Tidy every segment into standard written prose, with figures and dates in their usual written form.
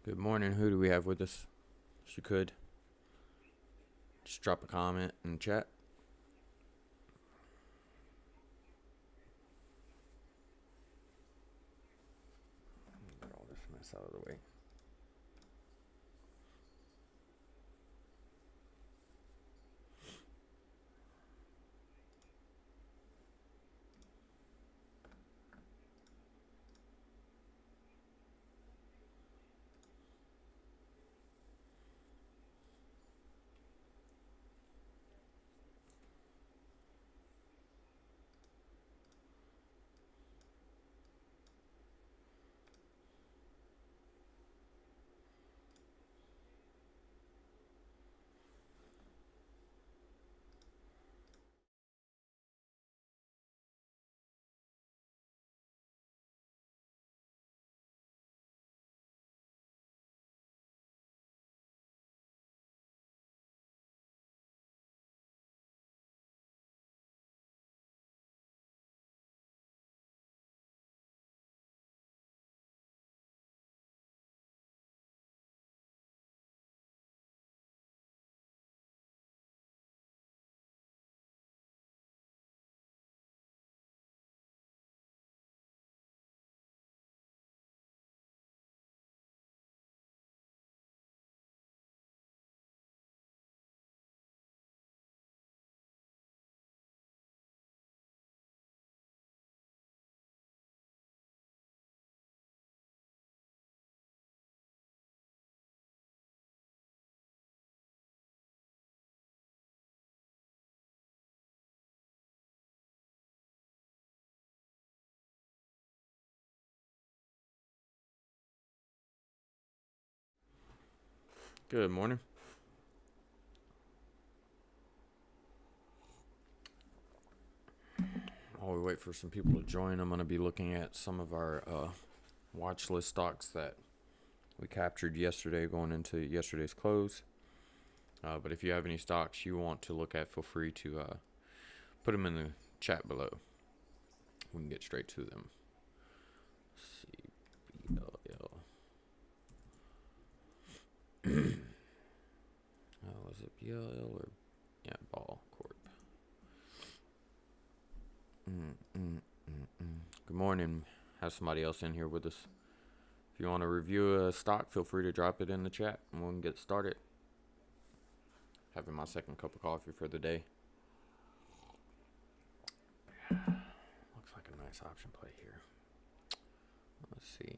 Good morning. Who do we have with us? If you could, just drop a comment in the chat. Get all this mess out of the way. Good morning. While we wait for some people to join, I'm going to be looking at some of our watch list stocks that we captured yesterday going into yesterday's close. But if you have any stocks you want to look at, feel free to put them in the chat below. We can get straight to them. CBLL. Was it BLL or Ball Corp? Good morning. Have somebody else in here with us. If you want to review a stock, feel free to drop it in the chat and we can get started. Having my second cup of coffee for the day. Looks like a nice option play here. Let's see.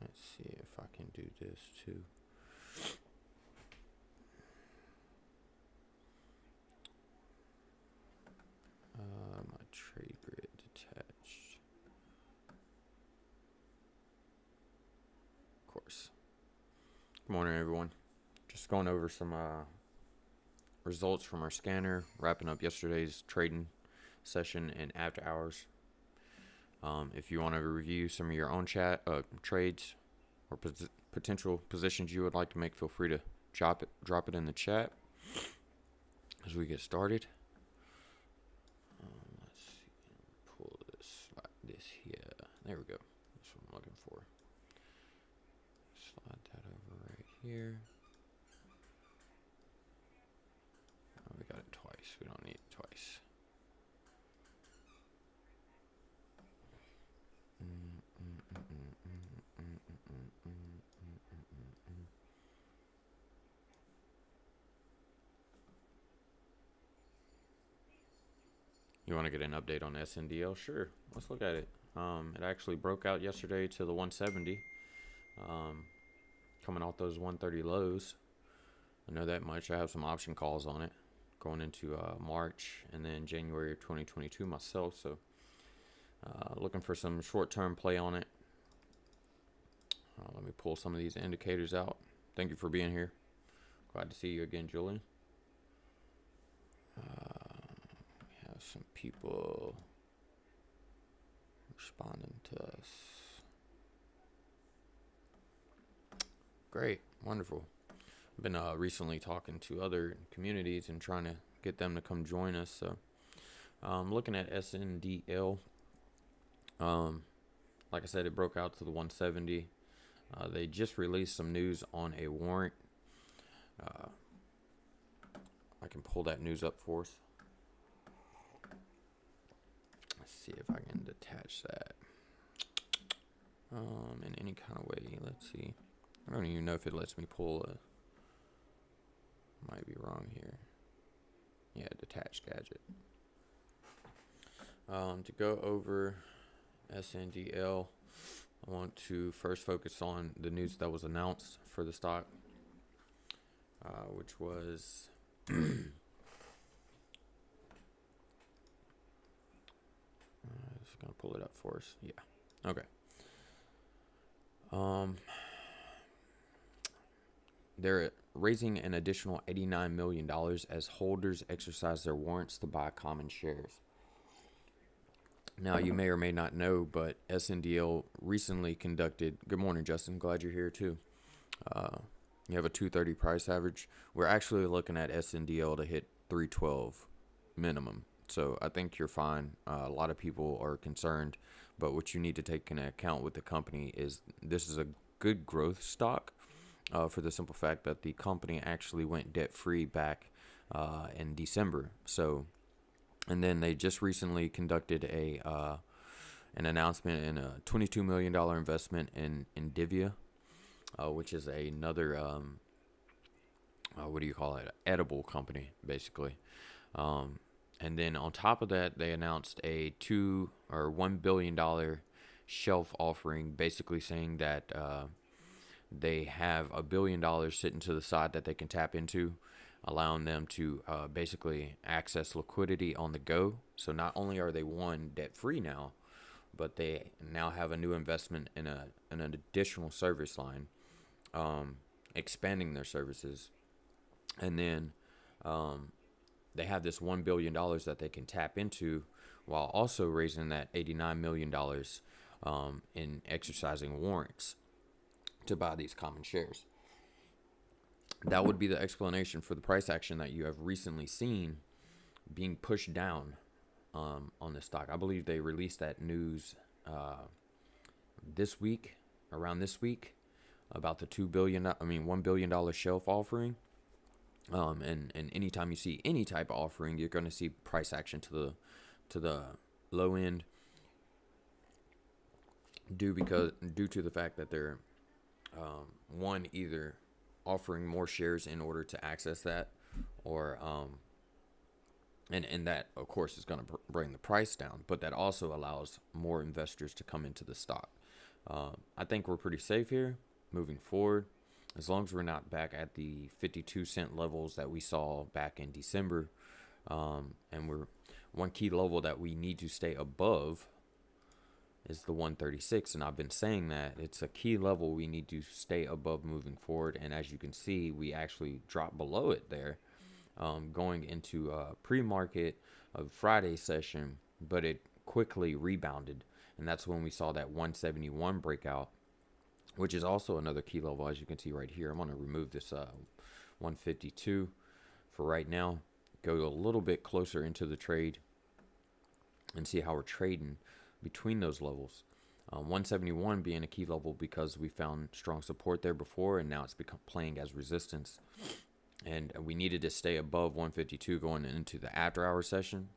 Let's see if I can do this too. My trade grid detached. Of course. Good morning, everyone. Just going over some results from our scanner, wrapping up yesterday's trading session and after hours. If you want to review some of your own trades or potential positions you would like to make, feel free to drop it in the chat as we get started. Let's see, pull this like this here. There we go. That's what I'm looking for. Slide that over right here. Oh, we got it twice. We don't need it twice. You want to get an update on SNDL? Sure. Let's look at it. It actually broke out yesterday to the 170. Coming off those 130 lows. I know that much. I have some option calls on it going into March and then January of 2022 myself. So looking for some short-term play on it. Let me pull some of these indicators out. Thank you for being here. Glad to see you again, Julian. some people responding to us. Great, wonderful. I've been recently talking to other communities and trying to get them to come join us. So looking at SNDL, like I said, it broke out to the 170. They just released some news on a warrant. I can pull that news up for us. Let's see if I can detach that in any kind of way. Let's see. I don't even know if it lets me pull a. Might be wrong here. Yeah, detached gadget. To go over SNDL, I want to first focus on the news that was announced for the stock, which was just gonna pull it up for us. Yeah. Okay. They're raising an additional $89 million as holders exercise their warrants to buy common shares. Now, you may or may not know, but SNDL recently conducted. Good morning, Justin. Glad you're here too. You have a 230 price average. We're actually looking at SNDL to hit 312 minimum. So I think you're fine. A lot of people are concerned, but what you need to take into account with the company is this is a good growth stock. For the simple fact that the company actually went debt-free back in December. So, and then they just recently conducted an announcement in a $22 million investment in Divya, which is another what do you call it? Edible company, basically. And then on top of that, they announced a $1 billion shelf offering, basically saying that they have $1 billion sitting to the side that they can tap into, allowing them to basically access liquidity on the go. So not only are they debt-free now, but they now have a new investment in an additional service line, expanding their services. And then they have this $1 billion that they can tap into while also raising that $89 million in exercising warrants to buy these common shares. That would be the explanation for the price action that you have recently seen being pushed down on this stock. I believe they released that news around this week, about the $1 billion shelf offering. And anytime you see any type of offering, you're going to see price action to the low end, due to the fact that they're either offering more shares in order to access that, or and that of course is going to bring the price down, but that also allows more investors to come into the stock. I think we're pretty safe here moving forward, as long as we're not back at the 52-cent levels that we saw back in December. And one key level that we need to stay above is the 136, and I've been saying that it's a key level we need to stay above moving forward. And as you can see, we actually dropped below it there, going into a pre-market of Friday session, but it quickly rebounded, and that's when we saw that 171 breakout, which is also another key level, as you can see right here. I'm going to remove this 152 for right now, go a little bit closer into the trade and see how we're trading between those levels. 171 being a key level because we found strong support there before, and now it's become playing as resistance, and we needed to stay above 152 going into the after hour session.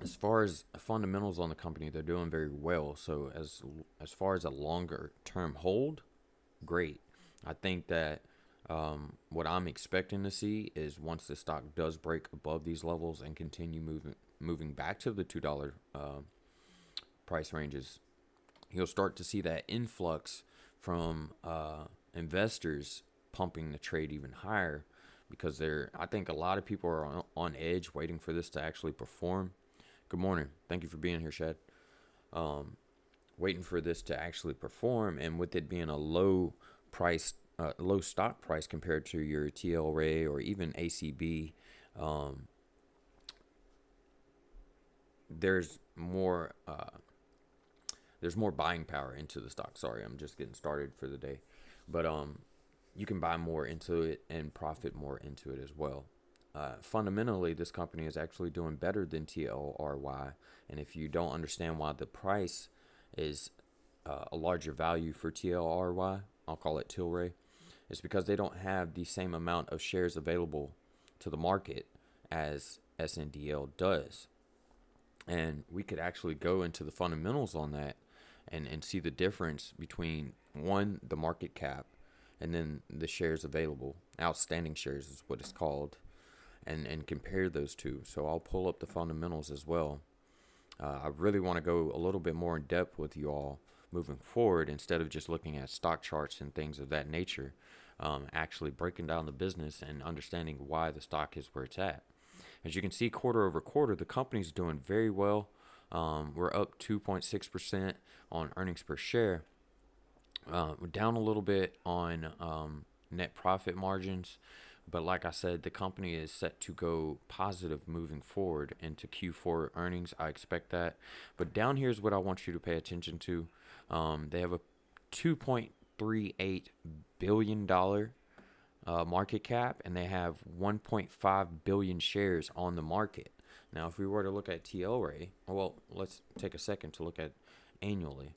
As far as fundamentals on the company, they're doing very well. So as far as a longer term hold, great. I think that what I'm expecting to see is once the stock does break above these levels and continue moving back to the $2 price ranges, you'll start to see that influx from investors pumping the trade even higher, because I think a lot of people are on edge waiting for this to actually perform. Good morning. Thank you for being here, Shad. Waiting for this to actually perform, and with it being a low stock price compared to your TLRA or even ACB, there's more buying power into the stock. Sorry, I'm just getting started for the day, but you can buy more into it and profit more into it as well. Fundamentally, this company is actually doing better than TLRY, and if you don't understand why the price is a larger value for TLRY, I'll call it Tilray, it's because they don't have the same amount of shares available to the market as SNDL does. And we could actually go into the fundamentals on that and see the difference between the market cap, and then the shares available. Outstanding shares is what it's called. And compare those two. So I'll pull up the fundamentals as well. I really want to go a little bit more in depth with you all moving forward, instead of just looking at stock charts and things of that nature. Actually breaking down the business and understanding why the stock is where it's at. As you can see, quarter over quarter, the company's doing very well. We're up 2.6% on earnings per share. We're down a little bit on net profit margins. But like I said, the company is set to go positive moving forward into Q4 earnings. I expect that. But down here is what I want you to pay attention to. They have a $2.38 billion market cap, and they have 1.5 billion shares on the market. Now, if we were to look at TLRay, well, let's take a second to look at annually.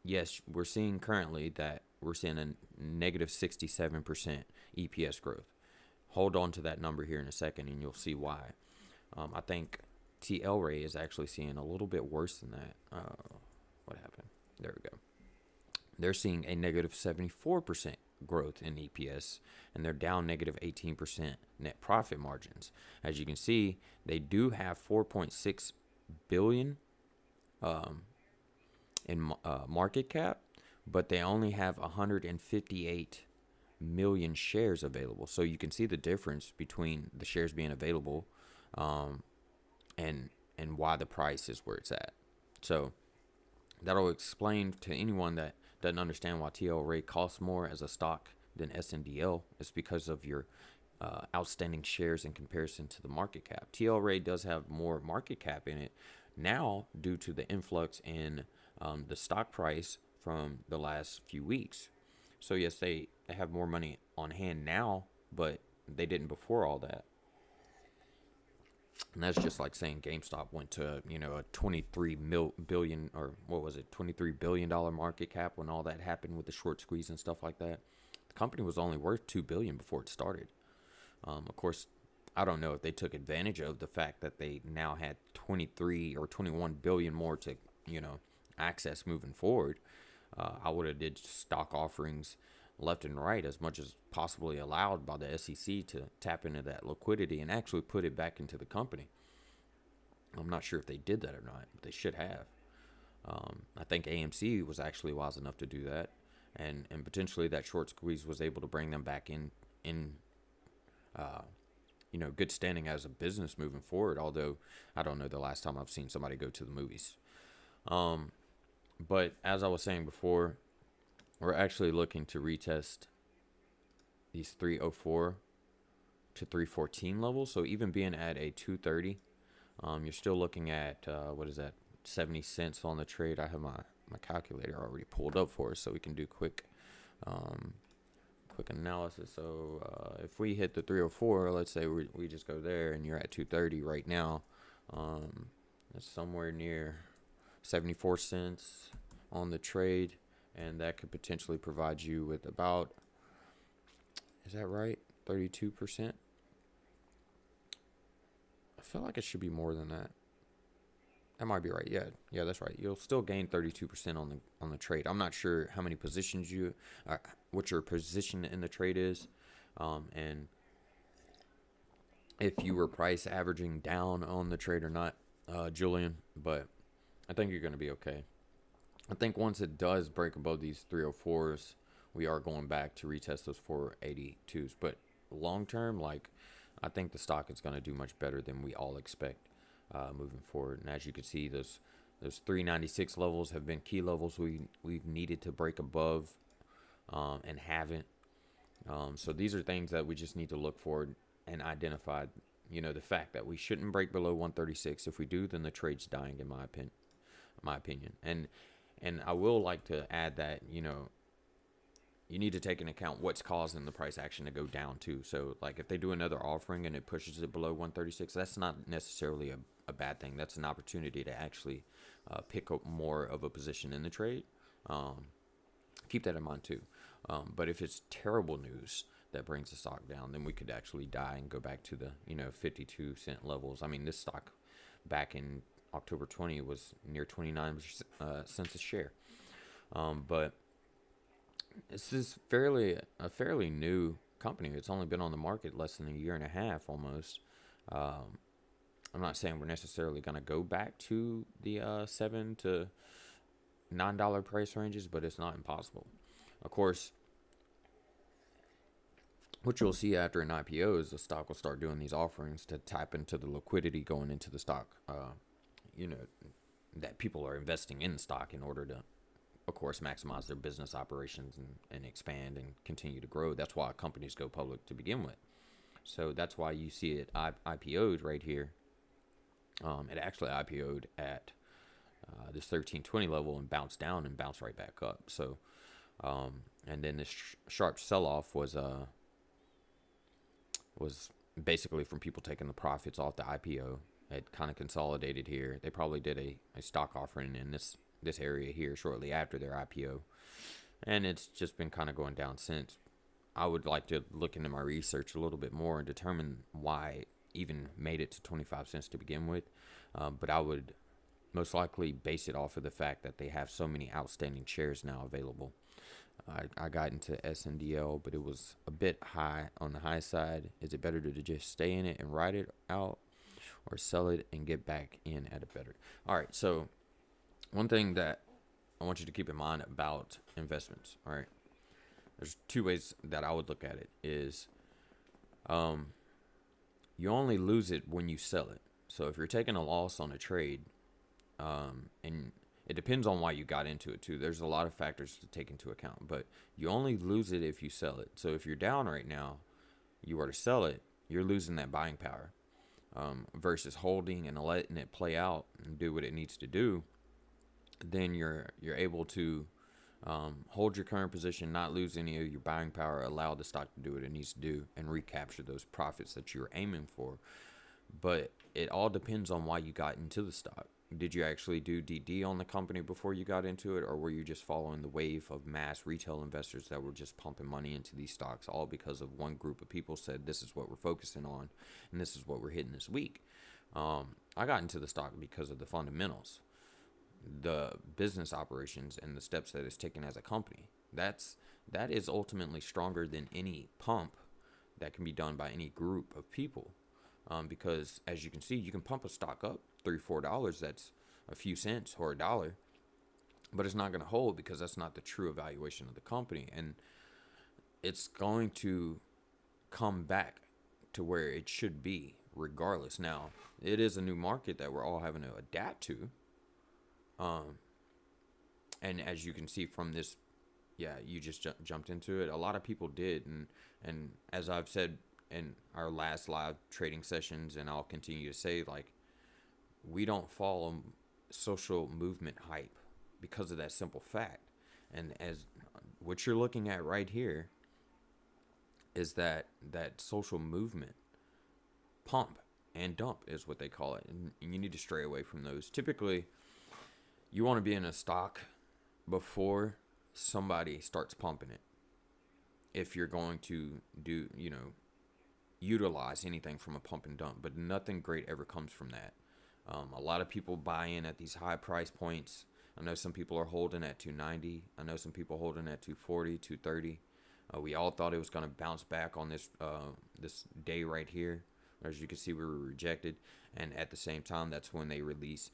Yes, we're seeing currently that we're seeing a negative 67% EPS growth. Hold on to that number here in a second, and you'll see why. I think TLRay is actually seeing a little bit worse than that. What happened? There we go. They're seeing a negative 74% growth in EPS, and they're down negative 18% net profit margins. As you can see, they do have 4.6 billion in market cap, but they only have 158 million shares available. So you can see the difference between the shares being available and why the price is where it's at. So that'll explain to anyone that doesn't understand why TLRay costs more as a stock than SNDL. It's because of your outstanding shares in comparison to the market cap. TLRay does have more market cap in it now due to the influx in the stock price from the last few weeks. So yes, they have more money on hand now, but they didn't before all that. And that's just like saying GameStop went to, a 23 billion, or what was it, $23 billion market cap when all that happened with the short squeeze and stuff like that. The company was only worth $2 billion before it started. Of course, I don't know if they took advantage of the fact that they now had 23 or 21 billion more to, access moving forward. I would have did stock offerings left and right as much as possibly allowed by the SEC to tap into that liquidity and actually put it back into the company. I'm not sure if they did that or not, but they should have. I think AMC was actually wise enough to do that, and potentially that short squeeze was able to bring them back in good standing as a business moving forward. Although I don't know the last time I've seen somebody go to the movies. But as I was saying before, we're actually looking to retest these 304 to 314 levels. So even being at a 230, you're still looking at, 70 cents on the trade. I have my calculator already pulled up for us, so we can do quick analysis. So if we hit the 304, let's say we just go there, and you're at 230 right now. That's somewhere near 74 cents on the trade, and that could potentially provide you with about, is that right, 32%? I feel like it should be more than that. That might be right. Yeah, that's right. You'll still gain 32% on the trade. I'm not sure how many positions what your position in the trade is, and if you were price averaging down on the trade or not, Julian, but I think you're going to be okay. I think once it does break above these 304s, we are going back to retest those 482s. But long term, I think the stock is going to do much better than we all expect moving forward. And as you can see, those 396 levels have been key levels we've needed to break above and haven't. So these are things that we just need to look for and identify the fact that we shouldn't break below 136. If we do, then the trade's dying, in my opinion. And I will like to add that, you need to take into account what's causing the price action to go down too. So like if they do another offering and it pushes it below 136, that's not necessarily a bad thing. That's an opportunity to actually pick up more of a position in the trade. Keep that in mind too. But if it's terrible news that brings the stock down, then we could actually die and go back to the 52-cent levels. I mean, this stock back in October 20 was near 29 cents a share. But this is a fairly new company. It's only been on the market less than a year and a half almost. I'm not saying we're necessarily going to go back to the $7 to $9 price ranges, but it's not impossible. Of course, what you'll see after an IPO is the stock will start doing these offerings to tap into the liquidity going into the stock, that people are investing in the stock in order to, of course, maximize their business operations and expand and continue to grow. That's why companies go public to begin with. So that's why you see it IPO'd right here. It actually IPO'd at this 1320 level and bounced down and bounced right back up. So, and then this sharp sell-off was basically from people taking the profits off the IPO. It kind of consolidated here. They probably did a stock offering in this area here shortly after their IPO, and it's just been kind of going down since. I would like to look into my research a little bit more and determine why it even made it to 25 cents to begin with, but I would most likely base it off of the fact that they have so many outstanding shares now available. I got into SNDL, but it was a bit high on the high side. Is it better to just stay in it and ride it out, or sell it and get back in at a better? All right, so one thing that I want you to keep in mind about investments, all right? There's two ways that I would look at it is you only lose it when you sell it. So if you're taking a loss on a trade, and it depends on why you got into it too. There's a lot of factors to take into account, but you only lose it if you sell it. So if you're down right now, you were to sell it, you're losing that buying power, versus holding and letting it play out and do what it needs to do. Then you're able to hold your current position, not lose any of your buying power, allow the stock to do what it needs to do, and recapture those profits that you were aiming for. But it all depends on why you got into the stock. Did you actually do DD on the company before you got into it, or were you just following the wave of mass retail investors that were just pumping money into these stocks, all because of one group of people said this is what we're focusing on and this is what we're hitting this week? I got into the stock because of the fundamentals, the business operations, and the steps that it's taken as a company. That is ultimately stronger than any pump that can be done by any group of people. Because as you can see, you can pump a stock up $3-4. That's a few cents or $1, but it's not going to hold because that's not the true evaluation of the company, and it's going to come back to where it should be regardless. Now, it is a new market that we're all having to adapt to, and as you can see from this, you just jumped into it. A lot of people did, and as I've said in our last live trading sessions, and I'll continue to say, like, we don't follow social movement hype because of that simple fact. And as what you're looking at right here is that social movement pump and dump is what they call it, and you need to stray away from those. Typically, you want to be in a stock before somebody starts pumping it, if you're going to do utilize anything from a pump and dump, but nothing great ever comes from that. A lot of people buy in at these high price points. I know some people are holding at 290. I know some people holding at 240, 230. We all thought it was going to bounce back on this day right here. As you can see, we were rejected, and at the same time, that's when they release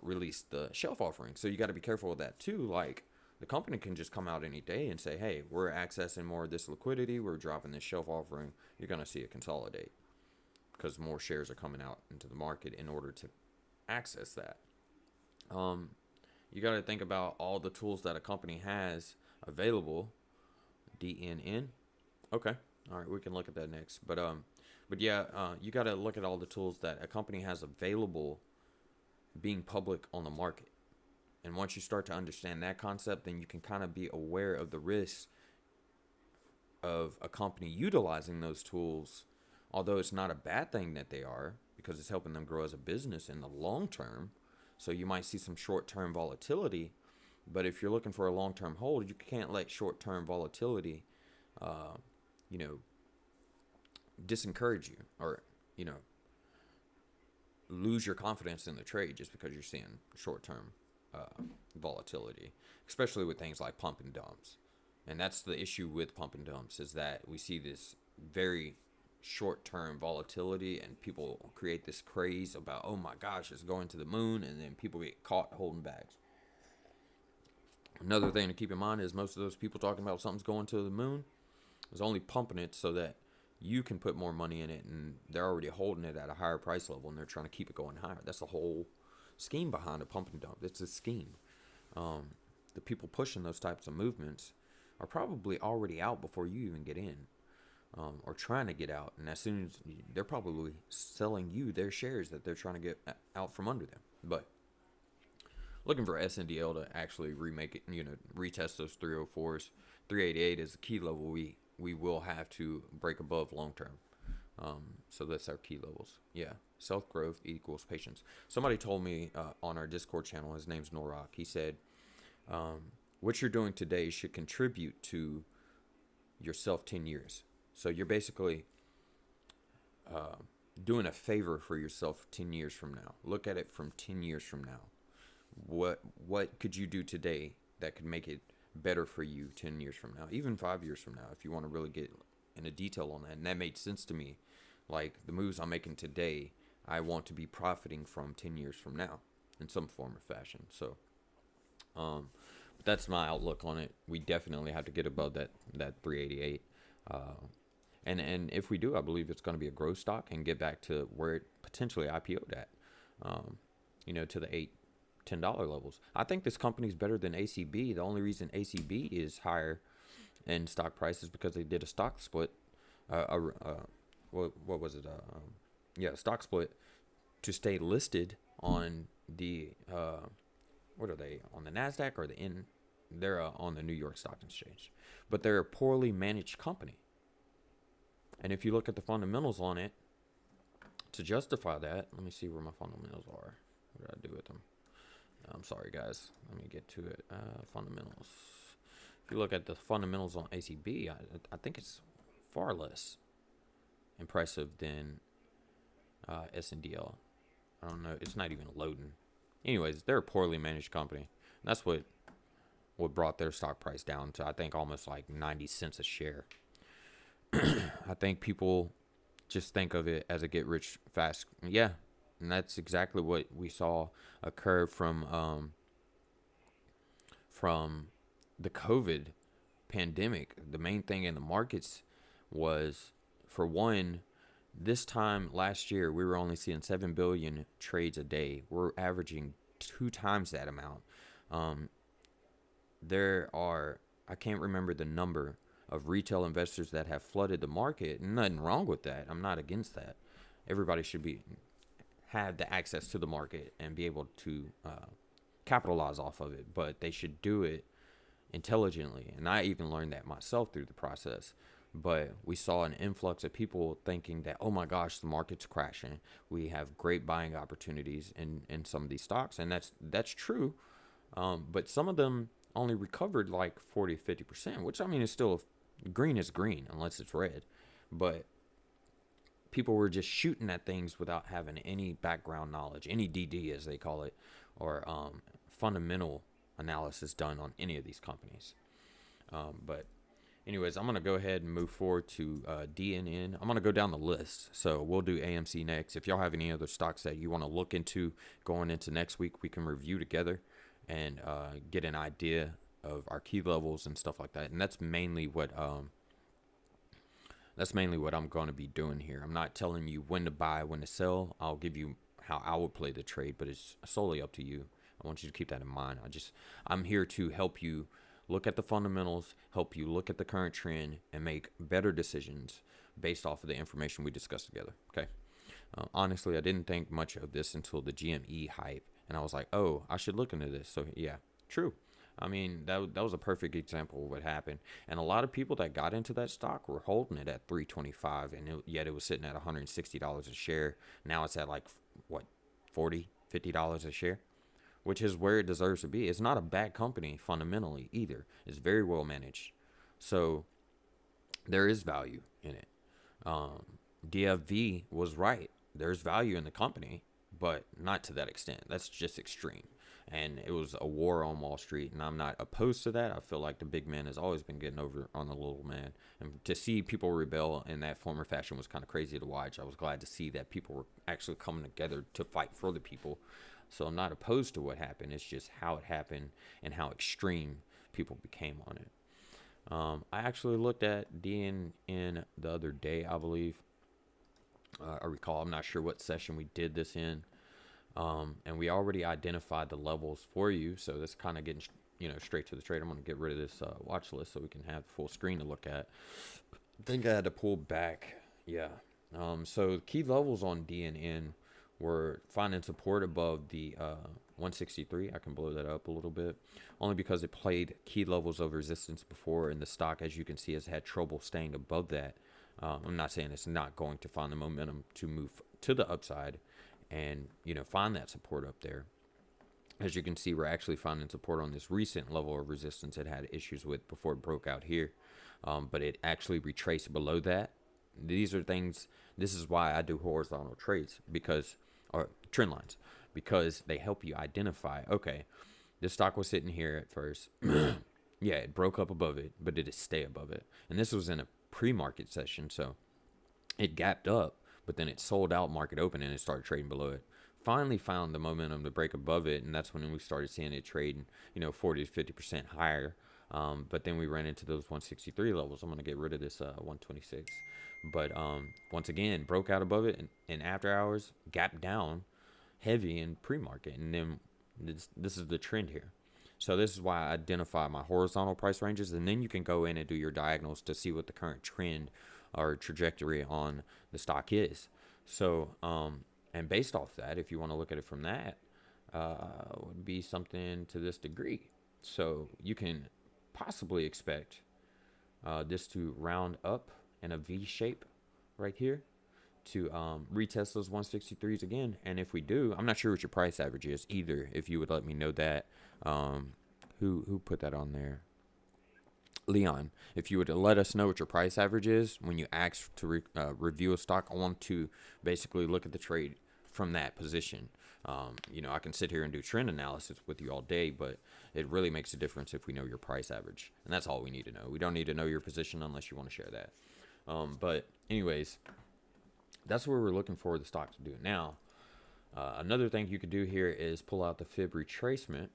the shelf offering. So you got to be careful with that too. Like, the company can just come out any day and say, hey, we're accessing more of this liquidity, we're dropping this shelf offering. You're going to see it consolidate because more shares are coming out into the market in order to access that. You got to think about all the tools that a company has available. DNN. Okay. All right, we can look at that next. But But yeah, you got to look at all the tools that a company has available being public on the market. And once you start to understand that concept, then you can kind of be aware of the risks of a company utilizing those tools, although it's not a bad thing that they are, because it's helping them grow as a business in the long term. So you might see some short-term volatility, but if you're looking for a long-term hold, you can't let short-term volatility, you know, disencourage you, or, you know, lose your confidence in the trade just because you're seeing short-term volatility, especially with things like pump and dumps. And that's the issue with pump and dumps, is that we see this very short-term volatility, and people create this craze about, oh my gosh, it's going to the moon, and then people get caught holding bags. Another thing to keep in mind is most of those people talking about something's going to the moon is only pumping it so that you can put more money in it, and they're already holding it at a higher price level, and they're trying to keep it going higher. That's the whole scheme behind a pump and dump. It's a scheme. The people pushing those types of movements are probably already out before you even get in, or trying to get out. And as soon as they're probably selling you their shares that they're trying to get out from under them. But looking for SNDL to actually remake it, you know, retest those 304s. 388 is the key level we will have to break above long term. So that's our key levels. Yeah. Self-growth equals patience. Somebody told me on our Discord channel, his name's Norak, he said, what you're doing today should contribute to yourself 10 years. So you're basically doing a favor for yourself 10 years from now. Look at it from 10 years from now. What could you do today that could make it better for you 10 years from now, even 5 years from now, if you want to really get into detail on that. And that made sense to me. Like, the moves I'm making today, I want to be profiting from 10 years from now in some form or fashion. So but that's my outlook on it. We definitely have to get above that 388. And if we do, I believe it's going to be a growth stock and get back to where it potentially IPO'd at, you know, to the $8-10 levels. I think this company is better than ACB. The only reason ACB is higher in stock price is because they did a stock split. What was it? Stock split to stay listed on the what are they, on the NASDAQ or they're on the New York Stock Exchange, but they're a poorly managed company. And if you look at the fundamentals on it, to justify that, let me see where my fundamentals are. What did I do with them? I'm sorry, guys. Let me get to it. Fundamentals. If you look at the fundamentals on ACB, I think it's far less impressive than SNDL. I don't know. It's not even loading. Anyways, they're a poorly managed company. That's what brought their stock price down to, I think, almost like 90 cents a share. I think people just think of it as a get rich fast. Yeah, and that's exactly what we saw occur from the COVID pandemic. The main thing in the markets was, for one, this time last year, we were only seeing 7 billion trades a day. We're averaging 2 times that amount. There are, I can't remember the number of retail investors that have flooded the market. Nothing wrong with that. I'm not against that. Everybody should have the access to the market and be able to capitalize off of it, but they should do it intelligently. And I even learned that myself through the process. But we saw an influx of people thinking that, oh my gosh, the market's crashing. We have great buying opportunities in some of these stocks. And that's true. But some of them only recovered like 40-50%, which, I mean, is still, green is green unless it's red. But people were just shooting at things without having any background knowledge, any DD as they call it, or fundamental analysis done on any of these companies. But anyways, I'm going to go ahead and move forward to DNN. I'm going to go down the list. So we'll do AMC next. If y'all have any other stocks that you want to look into going into next week, we can review together and get an idea of our key levels and stuff like that. And that's mainly what I'm going to be doing here. I'm not telling you when to buy, when to sell. I'll give you how I would play the trade, but it's solely up to you. I want you to keep that in mind. I'm here to help you look at the fundamentals, help you look at the current trend, and make better decisions based off of the information we discussed together. Okay. Honestly, I didn't think much of this until the GME hype, and I was like, oh, I should look into this. So yeah, true. I mean, that was a perfect example of what happened. And a lot of people that got into that stock were holding it at 325, and yet it was sitting at $160 a share. Now it's at like, what, $40, $50 a share, which is where it deserves to be. It's not a bad company fundamentally either. It's very well managed. So there is value in it. DFV was right. There's value in the company, but not to that extent. That's just extreme. And it was a war on Wall Street, and I'm not opposed to that. I feel like the big man has always been getting over on the little man. And to see people rebel in that form or fashion was kind of crazy to watch. I was glad to see that people were actually coming together to fight for the people. So I'm not opposed to what happened. It's just how it happened and how extreme people became on it. I actually looked at DNN the other day, I believe. I recall, I'm not sure what session we did this in. And we already identified the levels for you. So that's kind of getting, straight to the trade. I'm going to get rid of this watch list so we can have full screen to look at. I think I had to pull back. Yeah. So key levels on DNN were finding support above the 163. I can blow that up a little bit, only because it played key levels of resistance before, and the stock, as you can see, has had trouble staying above that. I'm not saying it's not going to find the momentum to move to the upside and find that support up there. As you can see, we're actually finding support on this recent level of resistance it had issues with before it broke out here, but it actually retraced below that. These are things, this is why I do horizontal trades, or trend lines, because they help you identify, okay, this stock was sitting here at first. Yeah, it broke up above it, but did it stay above it? And this was in a pre-market session, so it gapped up, but then it sold out market open and it started trading below it. Finally found the momentum to break above it, and that's when we started seeing it trading, 40 to 50% higher. But then we ran into those 163 levels. I'm going to get rid of this 126. But once again, broke out above it in after hours, gapped down heavy in pre-market. And then this is the trend here. So this is why I identify my horizontal price ranges, and then you can go in and do your diagonals to see what the current trend or trajectory on the stock is. So, and based off that, if you want to look at it from that, would be something to this degree. So you can possibly expect this to round up in a V shape right here to retest those 163s again. And if we do, I'm not sure what your price average is either, if you would let me know that. Who put that on there? Leon, if you would let us know what your price average is when you ask to review a stock, I want to basically look at the trade from that position. I can sit here and do trend analysis with you all day, but it really makes a difference if we know your price average. And that's all we need to know. We don't need to know your position unless you want to share that. But anyways, that's where we're looking for the stock to do now. Another thing you could do here is pull out the fib retracement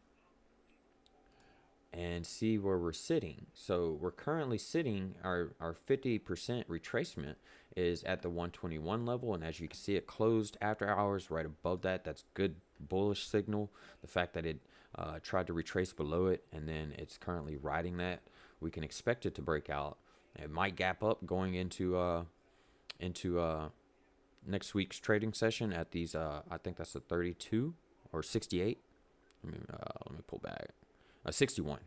and see where we're sitting. So we're currently sitting, our 50% retracement is at the 121 level, and as you can see, it closed after hours right above that. That's good bullish signal. The fact that it tried to retrace below it and then it's currently riding that, we can expect it to break out. It might gap up going into next week's trading session at these I think that's a 32 or 68. Let me pull back. 61.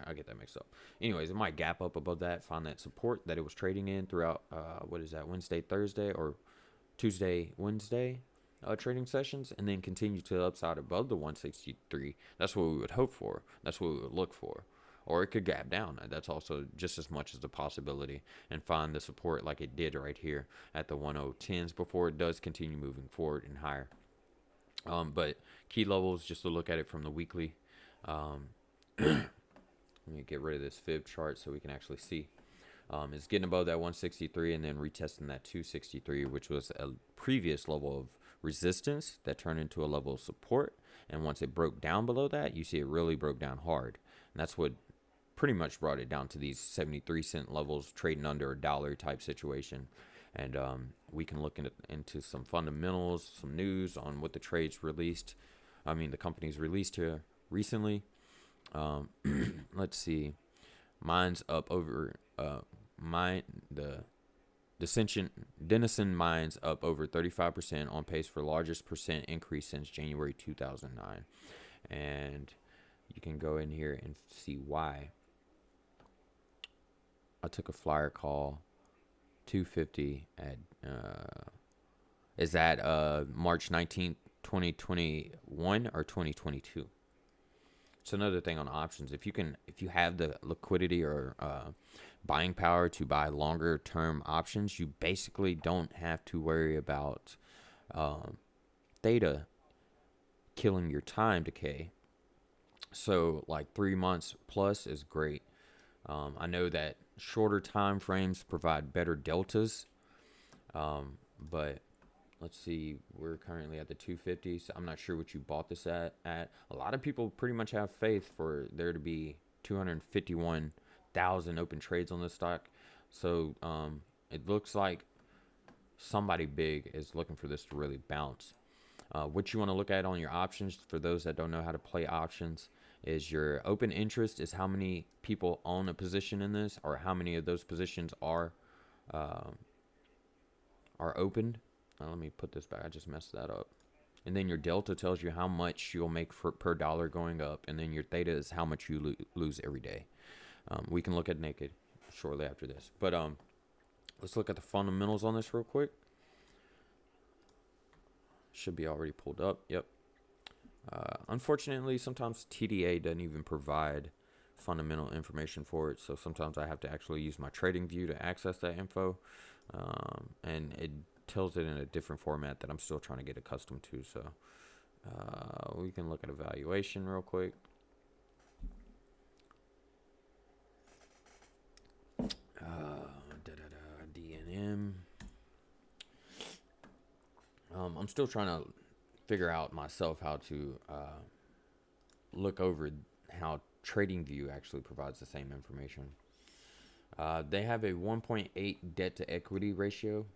I get that mixed up. Anyways, it might gap up above that, find that support that it was trading in throughout, Wednesday, Thursday, or Tuesday, Wednesday trading sessions, and then continue to the upside above the 163. That's what we would hope for. That's what we would look for. Or it could gap down. That's also just as much as a possibility, and find the support like it did right here at the 1010s before it does continue moving forward and higher. But key levels, just to look at it from the weekly. Let me get rid of this fib chart so we can actually see. It's getting above that 163 and then retesting that 263, which was a previous level of resistance that turned into a level of support. And once it broke down below that, you see it really broke down hard. And that's what pretty much brought it down to these 73-cent levels, trading under a dollar type situation. And we can look into some fundamentals, some news on what the the company's released here recently. Let's see. Mine's up over the Denison mines up over 35%, on pace for largest percent increase since January 2009. And you can go in here and see why. I took a flyer call 250 at is that March 19th, 2021 or 2022. It's another thing on options. If you have the liquidity or buying power to buy longer term options, you basically don't have to worry about theta killing your time decay. So like 3 months plus is great. I know that shorter time frames provide better deltas, but let's see, we're currently at the 250, so I'm not sure what you bought this at. A lot of people pretty much have faith for there to be 251,000 open trades on this stock. So it looks like somebody big is looking for this to really bounce. What you want to look at on your options, for those that don't know how to play options, is your open interest is how many people own a position in this, or how many of those positions are opened. Let me put this back. I just messed that up. And then your delta tells you how much you'll make per dollar going up, and then your theta is how much you lose every day. We can look at naked shortly after this, but let's look at the fundamentals on this real quick. Should be already pulled up. Yep. Unfortunately, sometimes TDA doesn't even provide fundamental information for it, so sometimes I have to actually use my trading view to access that info, and it tells it in a different format that I'm still trying to get accustomed to. So we can look at evaluation real quick. DNM. I'm still trying to figure out myself how to look over how TradingView actually provides the same information. They have a 1.8 debt to equity ratio,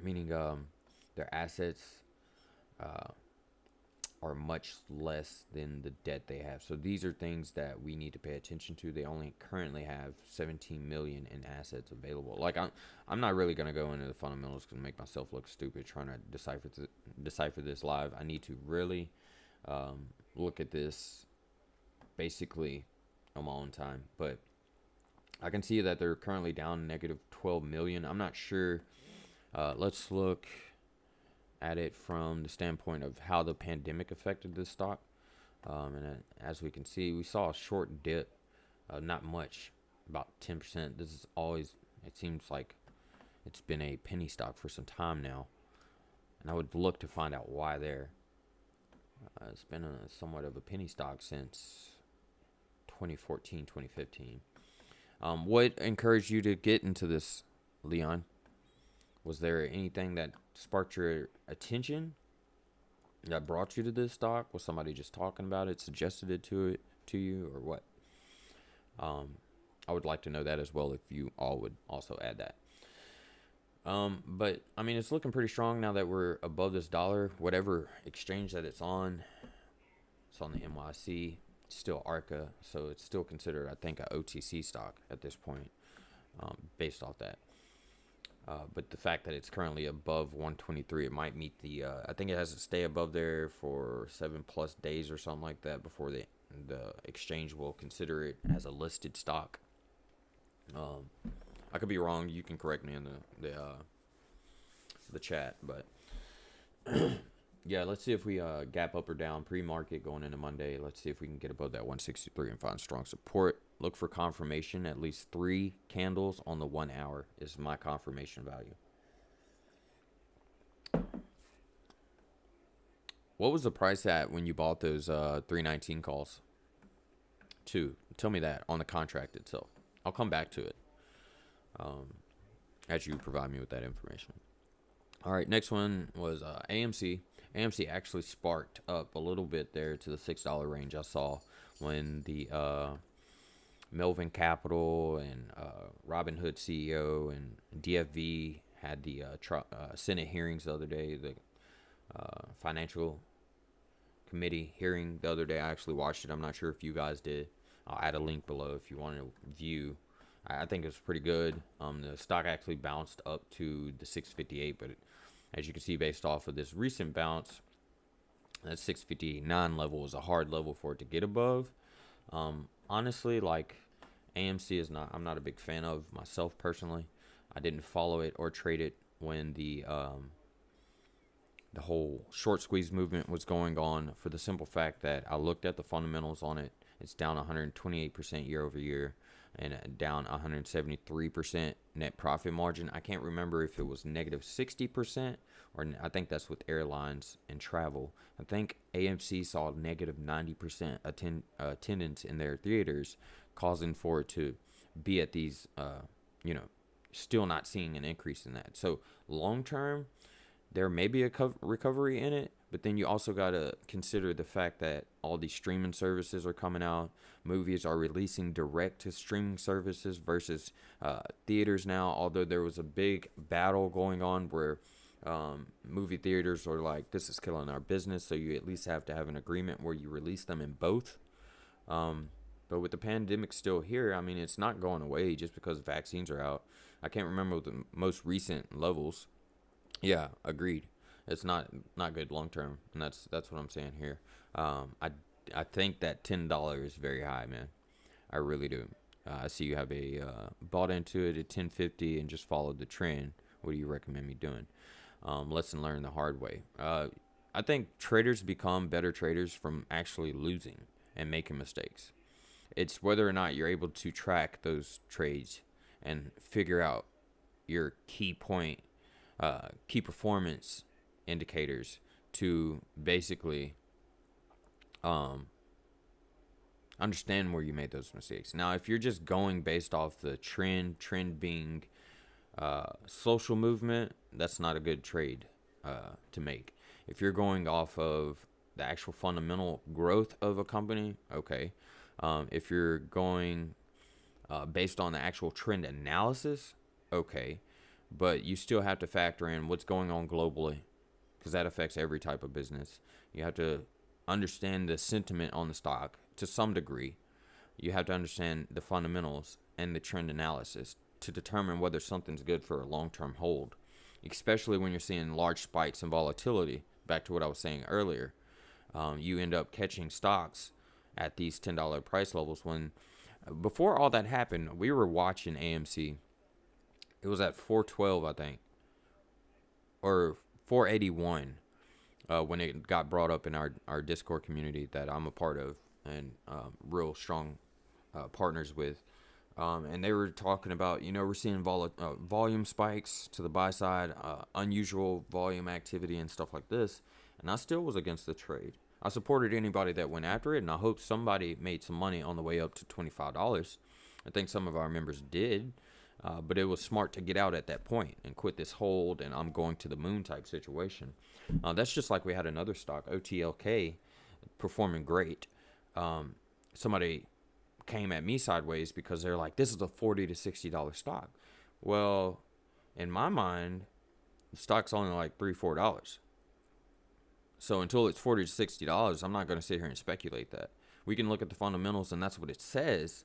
meaning their assets are much less than the debt they have. So these are things that we need to pay attention to. They only currently have 17 million in assets available. Like I'm not really gonna go into the fundamentals because make myself look stupid trying to decipher this live. I need to really look at this basically on my own time. But I can see that they're currently down negative 12 million. I'm not sure. Let's look at it from the standpoint of how the pandemic affected this stock. And as we can see, we saw a short dip, not much, about 10%. This is always, it seems like it's been a penny stock for some time now. And I would look to find out why there. It's been somewhat of a penny stock since 2014, 2015. What encouraged you to get into this, Leon? Was there anything that sparked your attention that brought you to this stock? Was somebody just talking about it, suggested it to you, or what? I would like to know that as well if you all would also add that. But I mean, it's looking pretty strong now that we're above this dollar. Whatever exchange that it's on the NYC. It's still ARCA, so it's still considered, I think, a OTC stock at this point, based off that. But the fact that it's currently above 123, it might meet the, I think it has to stay above there for 7+ days or something like that before the exchange will consider it as a listed stock. I could be wrong. You can correct me in the chat, but yeah, let's see if we gap up or down pre-market going into Monday. Let's see if we can get above that 163 and find strong support. Look for confirmation. At least 3 candles on the 1 hour is my confirmation value. What was the price at when you bought those 319 calls? Tell me that on the contract itself. I'll come back to it as you provide me with that information. All right, next one was AMC. AMC actually sparked up a little bit there to the $6 range. I saw when the Melvin Capital and Robinhood CEO and DFV had the Senate hearings the other day, the financial committee hearing the other day. I actually watched it. I'm not sure if you guys did. I'll add a link below if you want to view I think it was pretty good. The stock actually bounced up to the 658, but as you can see, based off of this recent bounce, that 659 level was a hard level for it to get above. Honestly, like AMC is not, I'm not a big fan of myself personally. I didn't follow it or trade it when the whole short squeeze movement was going on, for the simple fact that I looked at the fundamentals on it. It's down 128% year over year and down 173% net profit margin. I can't remember if it was negative 60%, or I think that's with airlines and travel. I think AMC saw negative 90% attendance in their theaters, causing for it to be at these, still not seeing an increase in that. So long term, there may be a recovery in it, but then you also got to consider the fact that all these streaming services are coming out. Movies are releasing direct to streaming services versus theaters now, although there was a big battle going on where movie theaters are like, this is killing our business, so you at least have to have an agreement where you release them in both. But with the pandemic still here, I mean, it's not going away just because vaccines are out. I can't remember the most recent levels. Yeah, agreed. It's not good long term, and that's what I'm saying here. I think that $10 is very high, man. I really do. I see you have a bought into it at 10.50 and just followed the trend. What do you recommend me doing? Lesson learned the hard way. I think traders become better traders from actually losing and making mistakes. It's whether or not you're able to track those trades and figure out your key performance indicators to basically understand where you made those mistakes. Now, if you're just going based off the trend being social movement, that's not a good trade to make. If you're going off of the actual fundamental growth of a company, okay. If you're going based on the actual trend analysis, okay. But you still have to factor in what's going on globally, because that affects every type of business. You have to understand the sentiment on the stock to some degree. You have to understand the fundamentals and the trend analysis to determine whether something's good for a long-term hold, especially when you're seeing large spikes in volatility. Back to what I was saying earlier, you end up catching stocks at these $10 price levels when before all that happened, we were watching AMC. It was at 412, I think, or 481 when it got brought up in our Discord community that I'm a part of and real strong partners with. And they were talking about, we're seeing volume spikes to the buy side, unusual volume activity and stuff like this. And I still was against the trade. I supported anybody that went after it, and I hope somebody made some money on the way up to $25. I think some of our members did. But it was smart to get out at that point and quit this hold and I'm going to the moon type situation. That's just like we had another stock, OTLK, performing great. Somebody came at me sideways because they're like, this is a $40 to $60 stock. Well, in my mind, the stock's only like $3-4. So until it's $40 to $60, I'm not going to sit here and speculate that. We can look at the fundamentals, and that's what it says.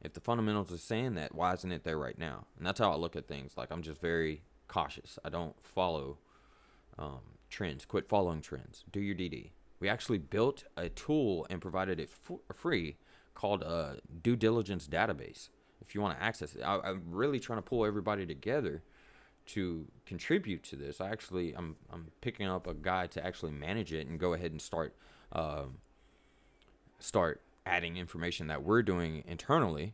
If the fundamentals are saying that, why isn't it there right now? And that's how I look at things. Like, I'm just very cautious. I don't follow trends. Quit following trends. Do your DD. We actually built a tool and provided it free called a due diligence database. If you want to access it, I'm really trying to pull everybody together to contribute to this. I'm picking up a guy to actually manage it and go ahead and start adding information that we're doing internally.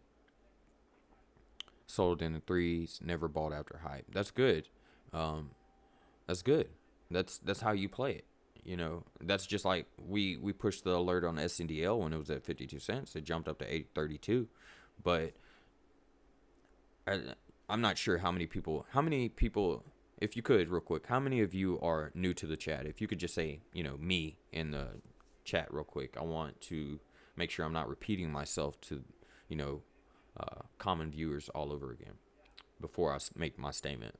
Sold in the threes, never bought after hype. That's good. That's good. That's how you play it. That's just like we pushed the alert on SNDL when it was at 52 cents. It jumped up to 8.32. But I'm not sure how many people, if you could real quick, how many of you are new to the chat? If you could just say, me in the chat real quick. I want to make sure I'm not repeating myself to, common viewers all over again before I make my statement.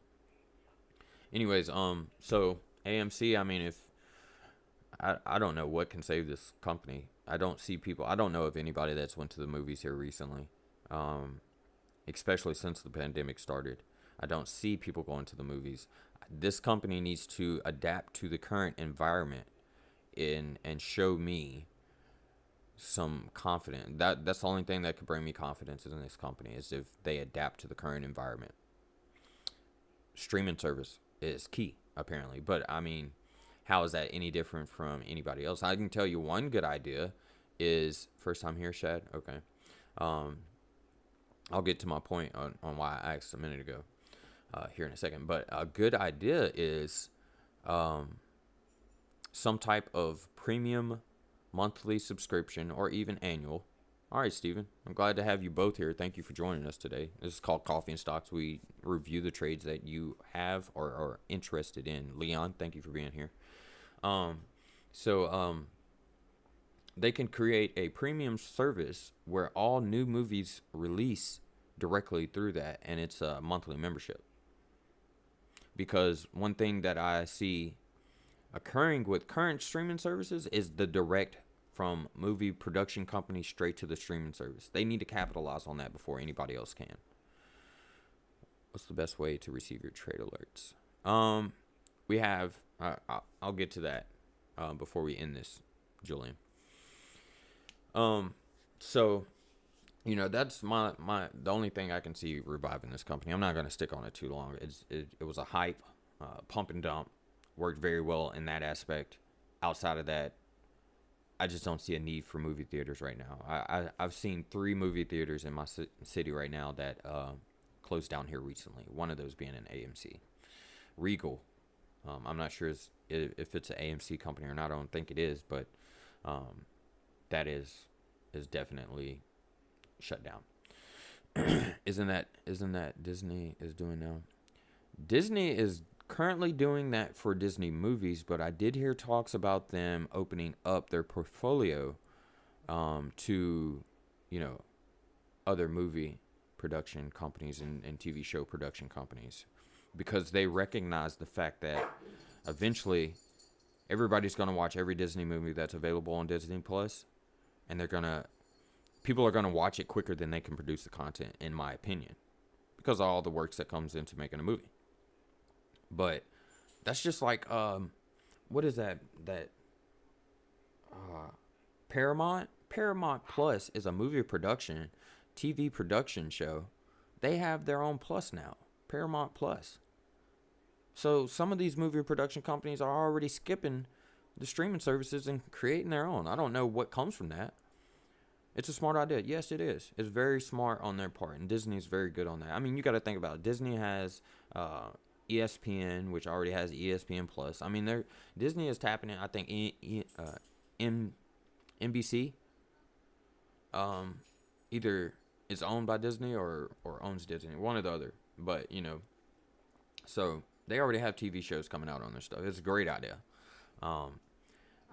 Anyways, so AMC, I mean, if I don't know what can save this company. I don't know of anybody that's went to the movies here recently. especially since the pandemic started. I don't see people going to the movies. This company needs to adapt to the current environment and show me some confidence. That's the only thing that could bring me confidence in this company, is if they adapt to the current environment. Streaming service is key, apparently, but I mean, how is that any different from anybody else? I can tell you one good idea is, first time here, Shad? Okay. I'll get to my point on why I asked a minute ago here in a second. But a good idea is some type of premium monthly subscription or even annual. All right, Steven, I'm glad to have you both here. Thank you for joining us today. This is called Coffee and Stocks. We review the trades that you have or are interested in. Leon, thank you for being here. They can create a premium service where all new movies release directly through that, and it's a monthly membership. Because one thing that I see occurring with current streaming services is the direct from movie production company straight to the streaming service. They need to capitalize on that before anybody else can. What's the best way to receive your trade alerts? We have, I'll get to that before we end this, Julian. So, you know, that's the only thing I can see reviving this company. I'm not going to stick on it too long. It was a hype, pump and dump, worked very well in that aspect. Outside of that, I just don't see a need for movie theaters right now. I've seen 3 movie theaters in my city right now that closed down here recently. One of those being an AMC. Regal. I'm not sure if it's an AMC company or not. I don't think it is, but that is definitely shut down. Isn't that Disney is doing now? Disney is currently doing that for Disney movies, but I did hear talks about them opening up their portfolio to, you know, other movie production companies and TV show production companies, because they recognize the fact that eventually everybody's going to watch every Disney movie that's available on Disney Plus, and people are going to watch it quicker than they can produce the content, in my opinion, because of all the works that comes into making a movie. But that's just like, what is that Paramount Plus is a movie production, TV production show. They have their own Plus now, Paramount Plus. So some of these movie production companies are already skipping the streaming services and creating their own. I don't know what comes from that. It's a smart idea. Yes, it is. It's very smart on their part, and Disney's very good on that. I mean, you got to think about it. Disney has ESPN, which already has ESPN Plus. I mean, Disney is tapping in. I think NBC either is owned by Disney or owns Disney, one or the other. But you know, so they already have TV shows coming out on their stuff. It's a great idea.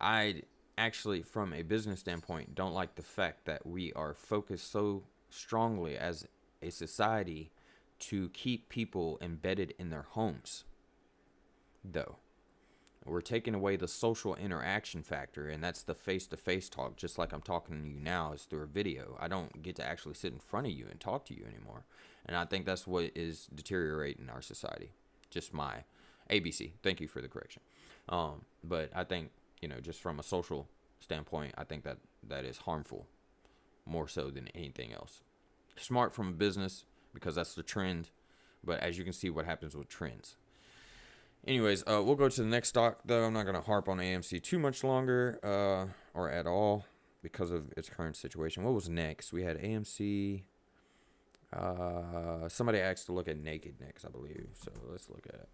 I actually, from a business standpoint, don't like the fact that we are focused so strongly as a society to keep people embedded in their homes, though. We're taking away the social interaction factor, and that's the face-to-face talk, just like I'm talking to you now is through a video. I don't get to actually sit in front of you and talk to you anymore, and I think that's what is deteriorating our society. Just my ABC. Thank you for the correction. But I think, you know, just from a social standpoint, I think that is harmful more so than anything else. Smart from a business, because that's the trend, but as you can see what happens with trends. Anyways, we'll go to the next stock, though. I'm not going to harp on AMC too much longer or at all because of its current situation. What was next? We had AMC. Somebody asked to look at Naked next, I believe, so let's look at it.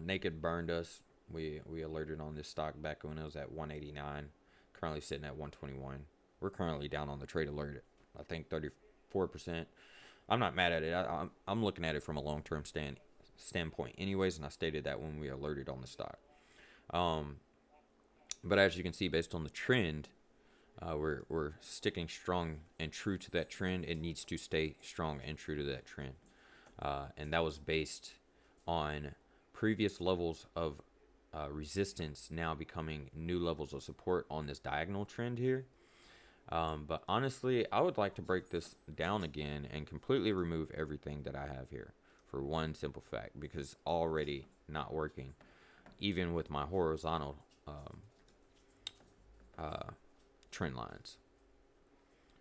Naked burned us. We alerted on this stock back when it was at 189, currently sitting at 121. We're currently down on the trade alert, I think 34%. I'm not mad at it. I'm looking at it from a long-term standpoint anyways, and I stated that when we alerted on the stock. But as you can see, based on the trend, we're sticking strong and true to that trend. It needs to stay strong and true to that trend. And that was based on previous levels of resistance now becoming new levels of support on this diagonal trend here. But honestly, I would like to break this down again and completely remove everything that I have here for one simple fact, because it's already not working, even with my horizontal trend lines.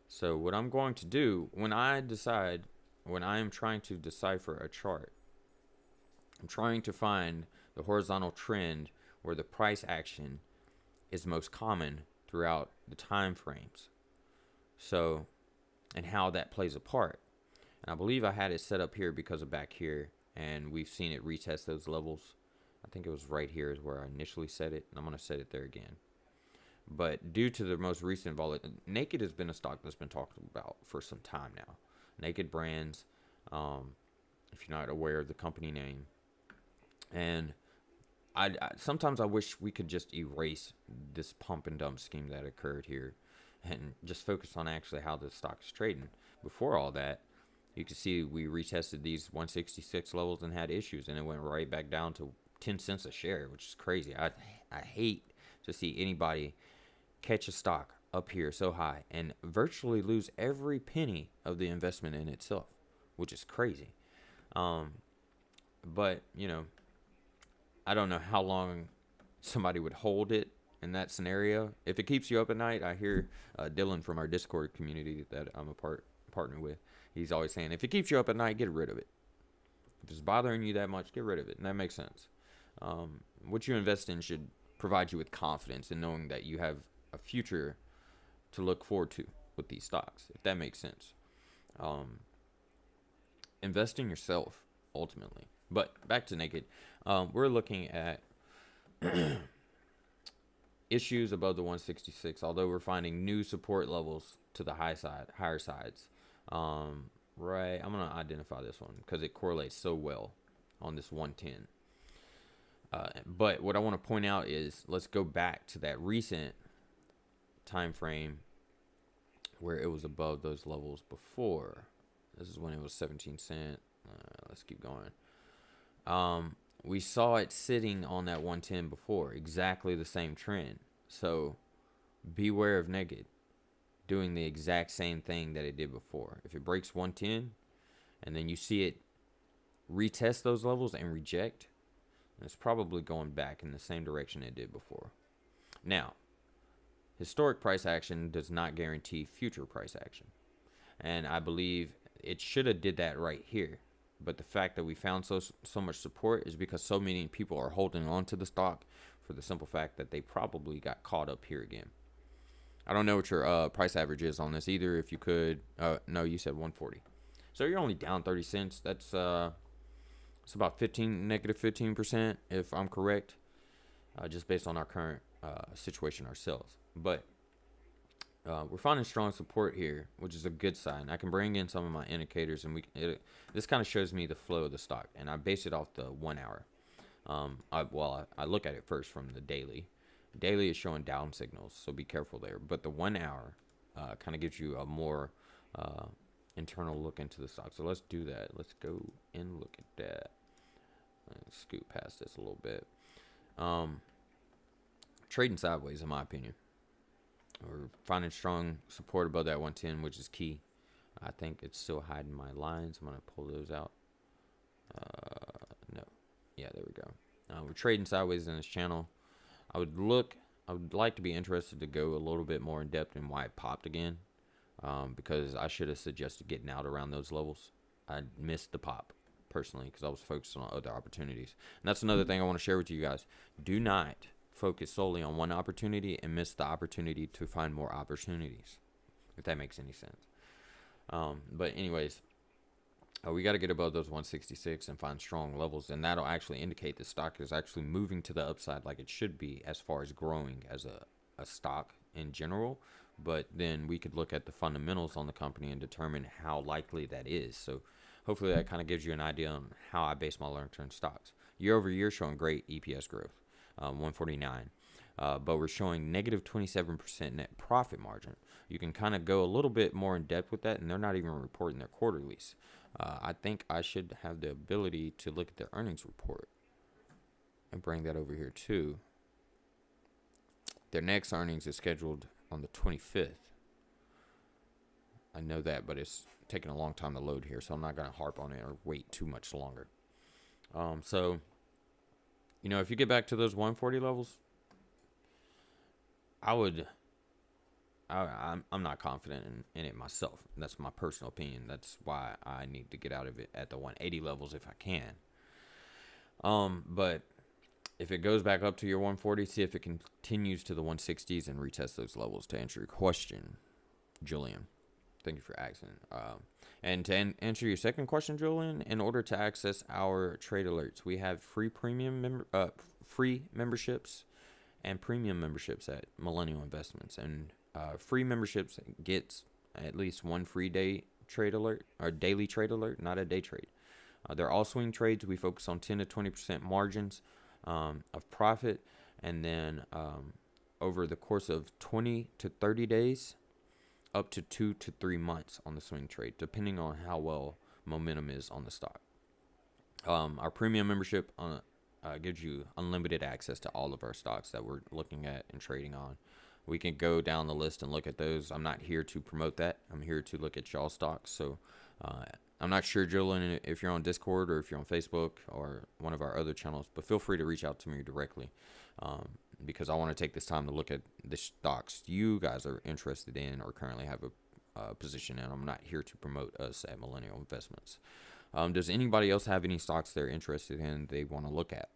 So what I'm going to do when I am trying to decipher a chart, I'm trying to find the horizontal trend where the price action is most common throughout the time frames. So, and how that plays a part. And I believe I had it set up here because of back here, and we've seen it retest those levels. I think it was right here is where I initially set it, and I'm going to set it there again. But due to the most recent volatility, Naked has been a stock that's been talked about for some time now. Naked Brands, if you're not aware of the company name. And I sometimes I wish we could just erase this pump and dump scheme that occurred here and just focus on actually how the stock is trading. Before all that, you can see we retested these 166 levels and had issues, and it went right back down to 10 cents a share, which is crazy. I hate to see anybody catch a stock up here so high and virtually lose every penny of the investment in itself, which is crazy. But, you know, I don't know how long somebody would hold it in that scenario. If it keeps you up at night, I hear Dylan from our Discord community that I'm a partner with. He's always saying, if it keeps you up at night, get rid of it. If it's bothering you that much, get rid of it. And that makes sense. What you invest in should provide you with confidence in knowing that you have a future to look forward to with these stocks, if that makes sense. Invest in yourself, ultimately. But back to Naked. We're looking at issues above the 166, although we're finding new support levels to the higher sides. Right, I'm going to identify this one because it correlates so well on this 110. But what I want to point out is, let's go back to that recent time frame where it was above those levels before. This is when it was 17 cent. Let's keep going. We saw it sitting on that 110 before, exactly the same trend. So beware of Naked doing the exact same thing that it did before. If it breaks 110 and then you see it retest those levels and reject, it's probably going back in the same direction it did before. Now, historic price action does not guarantee future price action. And I believe it should have did that right here. But the fact that we found so much support is because so many people are holding on to the stock for the simple fact that they probably got caught up here again. I don't know what your price average is on this either. If you could, no, you said 140. So you're only down 30 cents. That's it's about negative 15%, if I'm correct, just based on our current situation ourselves. But we're finding strong support here, which is a good sign. I can bring in some of my indicators, and this kind of shows me the flow of the stock, and I base it off the 1 hour. I look at it first from the daily. Daily is showing down signals, so be careful there. But the 1 hour kind of gives you a more internal look into the stock. So let's do that. Let's go and look at that. Let's scoot past this a little bit. Trading sideways, in my opinion. We're finding strong support above that 110, which is key. I think it's still hiding my lines. I'm going to pull those out. No. Yeah, there we go. We're trading sideways in this channel. I would like to be interested to go a little bit more in depth in why it popped again. Because I should have suggested getting out around those levels. I missed the pop, personally, because I was focused on other opportunities. And that's another thing I want to share with you guys. Do not focus solely on one opportunity and miss the opportunity to find more opportunities, if that makes any sense. But anyways, we got to get above those 166 and find strong levels, and that'll actually indicate the stock is actually moving to the upside like it should be as far as growing as a stock in general. But then we could look at the fundamentals on the company and determine how likely that is. So hopefully that kind of gives you an idea on how I base my long-term stocks. Year over year showing great EPS growth, 149. But we're showing negative 27% net profit margin. You can kind of go a little bit more in depth with that, and they're not even reporting their quarterlies. I think I should have the ability to look at their earnings report and bring that over here too. Their next earnings is scheduled on the 25th. I know that, but it's taking a long time to load here, so I'm not going to harp on it or wait too much longer. So, if you get back to those 140 levels, I'm not confident in it myself. That's my personal opinion. That's why I need to get out of it at the 180 levels if I can. But if it goes back up to your 140, see if it continues to the 160s and retest those levels. To answer your question, Julian, thank you for asking. And to answer your second question, Julian, in order to access our trade alerts, we have free memberships and premium memberships at Millennial Investments. And free memberships gets at least one free day trade alert, or daily trade alert, not a day trade. They're all swing trades. We focus on 10 to 20% margins of profit, and then over the course of 20 to 30 days, up to 2 to 3 months on the swing trade, depending on how well momentum is on the stock. Our premium membership gives you unlimited access to all of our stocks that we're looking at and trading on. We can go down the list and look at those. I'm not here to promote that. I'm here to look at y'all stocks. So I'm not sure, Julian, if you're on Discord or if you're on Facebook or one of our other channels, but feel free to reach out to me directly because I want to take this time to look at the stocks you guys are interested in or currently have a position in. I'm not here to promote us at Millennial Investments. Does anybody else have any stocks they're interested in they want to look at?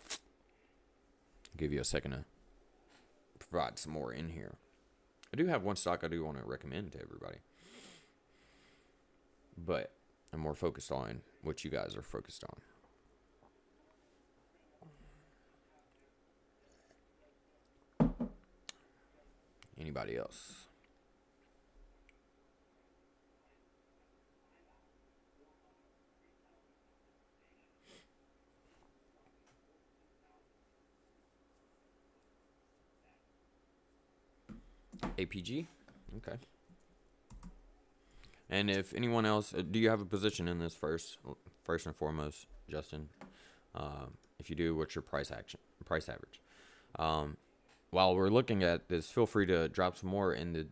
I'll give you a second to provide some more in here. I do have one stock I do want to recommend to everybody, but I'm more focused on what you guys are focused on. Anybody else? APG? Okay. And if anyone else, do you have a position in this first and foremost, Justin? If you do, what's your price average? While we're looking at this, feel free to drop some more in the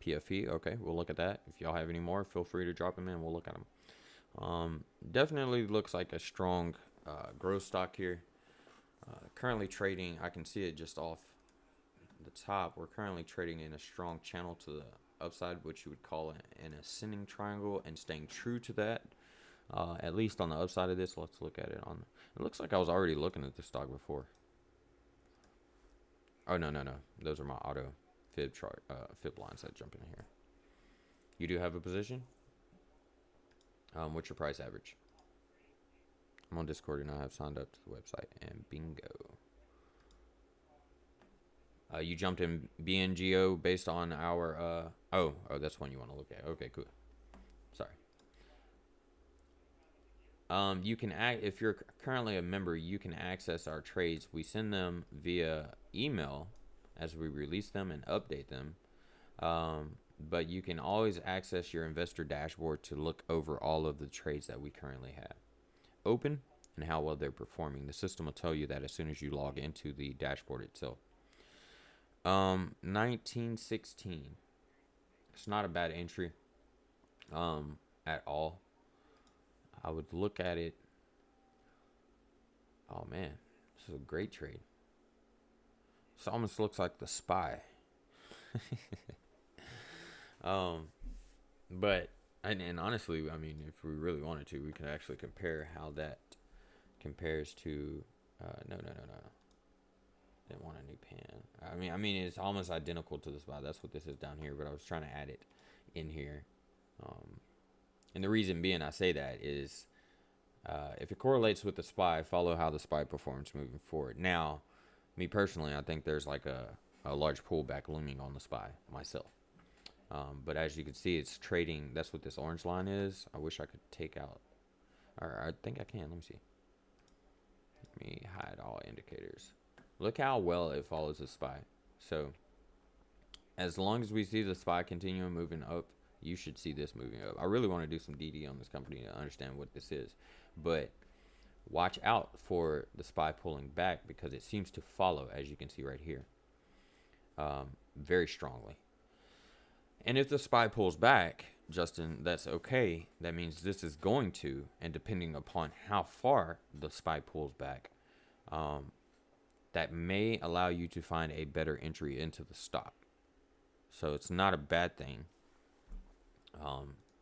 PFE. Okay, we'll look at that. If y'all have any more, feel free to drop them in. We'll look at them. Definitely looks like a strong growth stock here. Currently trading, I can see it just off the top. We're currently trading in a strong channel to the upside, which you would call an ascending triangle, and staying true to that. At least on the upside of this, let's look at it on. It looks like I was already looking at this stock before. Oh no, those are my auto fib chart, fib lines that jump in here. You do have a position. What's your price average? I'm on Discord and I have signed up to the website and bingo. You jumped in BNGO based on our oh that's one you want to look at. Okay, cool. Sorry. You can if you're currently a member, you can access our trades. We send them via email as we release them and update them. But you can always access your investor dashboard to look over all of the trades that we currently have open and how well they're performing. The system will tell you that as soon as you log into the dashboard itself. 1916. It's not a bad entry at all. I would look at it. Oh man, this is a great trade. This almost looks like the SPY. But and honestly, I mean, if we really wanted to, we could actually compare how that compares to. No. Didn't want a new pan. I mean, it's almost identical to the SPY. That's what this is down here. But I was trying to add it in here. And the reason being I say that is if it correlates with the SPY, follow how the SPY performs moving forward. Now, me personally, I think there's like a large pullback looming on the SPY myself. But as you can see, it's trading. That's what this orange line is. I wish I could take out, or I think I can. Let me see. Let me hide all indicators. Look how well it follows the SPY. So as long as we see the SPY continue moving up, you should see this moving up. I really want to do some DD on this company to understand what this is. But watch out for the SPY pulling back because it seems to follow, as you can see right here, very strongly. And if the SPY pulls back, Justin, that's okay. That means this is going to, and depending upon how far the SPY pulls back, that may allow you to find a better entry into the stock. So it's not a bad thing.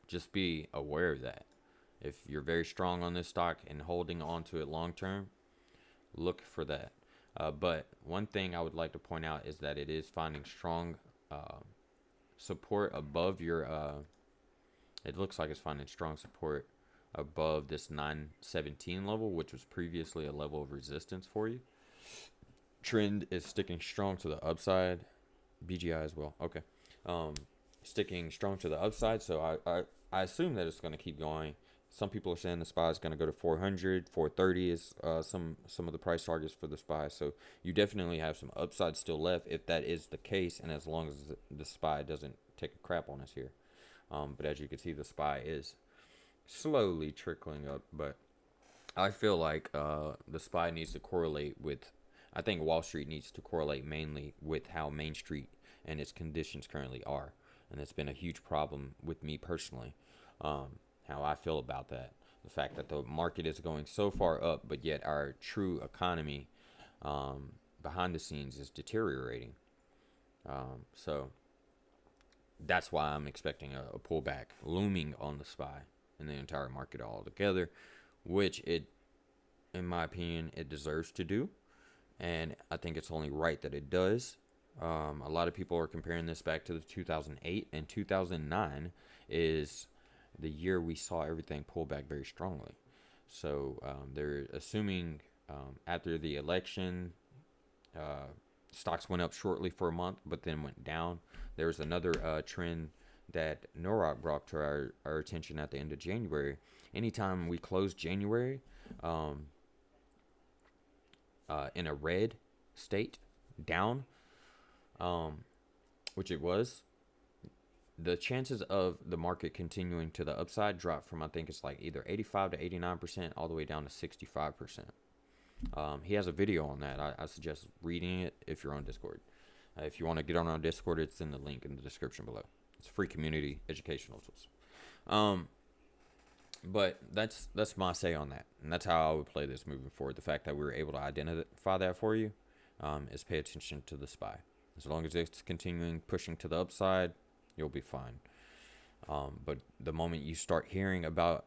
Just be aware of that. If you're very strong on this stock and holding on to it long term, look for that. But one thing I would like to point out is that it is finding strong support above your, it looks like it's finding strong support above this 917 level, which was previously a level of resistance for you. Trend is sticking strong to the upside. BGI as well. Okay. Sticking strong to the upside. So I assume that it's going to keep going. Some people are saying the SPY is going to go to 400, 430 is some of the price targets for the SPY. So you definitely have some upside still left if that is the case, and as long as the SPY doesn't take a crap on us here. But as you can see, the SPY is slowly trickling up. But I feel like the SPY needs to correlate with, I think Wall Street needs to correlate mainly with how Main Street and its conditions currently are. And it's been a huge problem with me personally. How I feel about that. The fact that the market is going so far up, but yet our true economy behind the scenes is deteriorating. So that's why I'm expecting a pullback looming on the SPY and the entire market altogether, which it, in my opinion, it deserves to do. And I think it's only right that it does. A lot of people are comparing this back to the 2008 and 2009 is the year we saw everything pull back very strongly. So they're assuming after the election, stocks went up shortly for a month, but then went down. There's another trend that Norok brought to our attention at the end of January. Anytime we close January in a red state, down, which it was, the chances of the market continuing to the upside drop from, I think it's like either 85 to 89% all the way down to 65%. He has a video on that. I suggest reading it if you're on Discord. If you want to get on our Discord, it's in the link in the description below. It's a free community educational tools. But that's my say on that. And that's how I would play this moving forward. The fact that we were able to identify that for you is pay attention to the SPY. As long as it's continuing pushing to the upside, you'll be fine. But the moment you start hearing about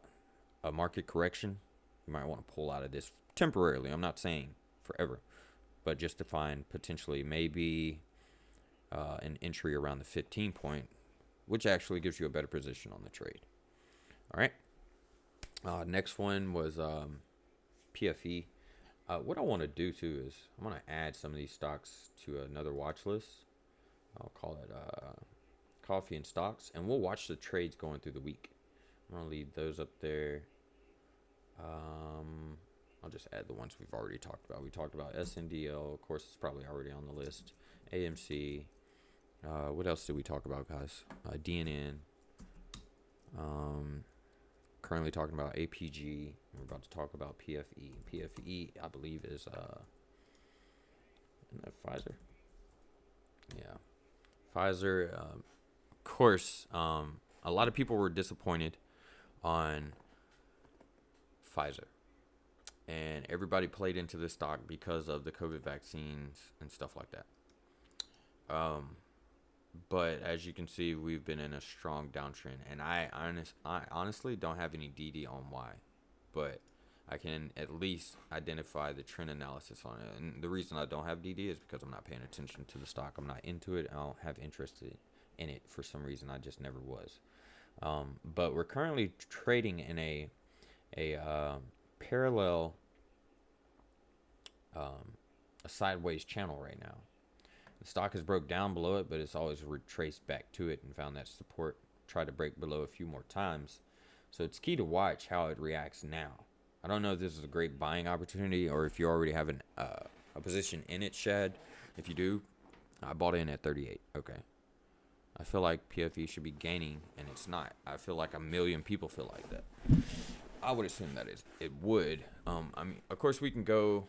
a market correction, you might want to pull out of this temporarily. I'm not saying forever, but just to find potentially maybe an entry around the 15 point, which actually gives you a better position on the trade. All right. Next one was PFE. What I want to do too is I'm going to add some of these stocks to another watch list. I'll call it coffee and stocks, and we'll watch the trades going through the week. I'm going to leave those up there. I'll just add the ones we've already talked about. We talked about SNDL. Of course, it's probably already on the list. AMC. What else did we talk about, guys? DNN. Currently talking about APG. We're about to talk about PFE. PFE, I believe, is isn't that Pfizer? Yeah, Pfizer. Of course, a lot of people were disappointed on Pfizer, and everybody played into this stock because of the COVID vaccines and stuff like that. But as you can see, we've been in a strong downtrend, and I honestly don't have any DD on why, but I can at least identify the trend analysis on it. And the reason I don't have DD is because I'm not paying attention to the stock. I'm not into it. I don't have interest in it for some reason. I just never was. But we're currently trading in a parallel, a sideways channel right now. The stock has broke down below it, but it's always retraced back to it and found that support. Tried to break below a few more times. So it's key to watch how it reacts now. I don't know if this is a great buying opportunity or if you already have a position in it, Shad. If you do, I bought in at 38. Okay. I feel like PFE should be gaining, and it's not. I feel like a million people feel like that. I would assume that it would. I mean, of course, we can go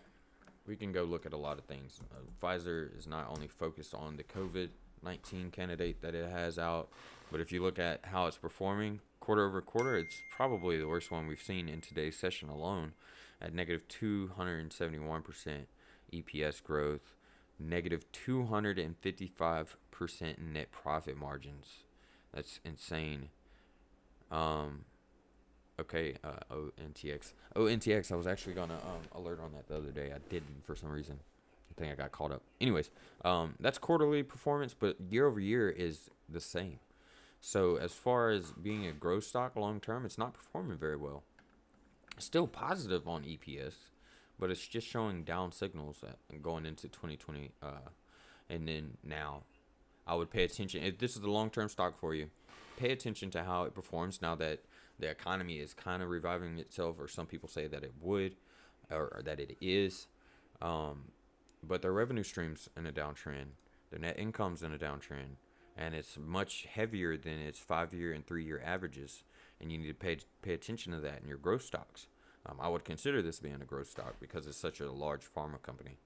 look at a lot of things. Pfizer is not only focused on the COVID 19 candidate that it has out. But if you look at how it's performing quarter over quarter, it's probably the worst one we've seen in today's session alone, at negative 271% EPS growth, negative 255% net profit margins. That's insane. Okay, ONTX. ONTX, I was actually going to alert on that the other day. I didn't for some reason. I think I got caught up. Anyways, that's quarterly performance, but year over year is the same. So as far as being a growth stock long term, it's not performing very well. Still positive on EPS, but it's just showing down signals going into 2020. And then now, I would pay attention. If this is the long-term stock for you, pay attention to how it performs now that the economy is kind of reviving itself, or some people say that it would, or that it is. But their revenue stream's in a downtrend. Their net income's in a downtrend. And it's much heavier than its 5-year and 3-year averages. And you need to pay attention to that in your growth stocks. I would consider this being a growth stock because it's such a large pharma company.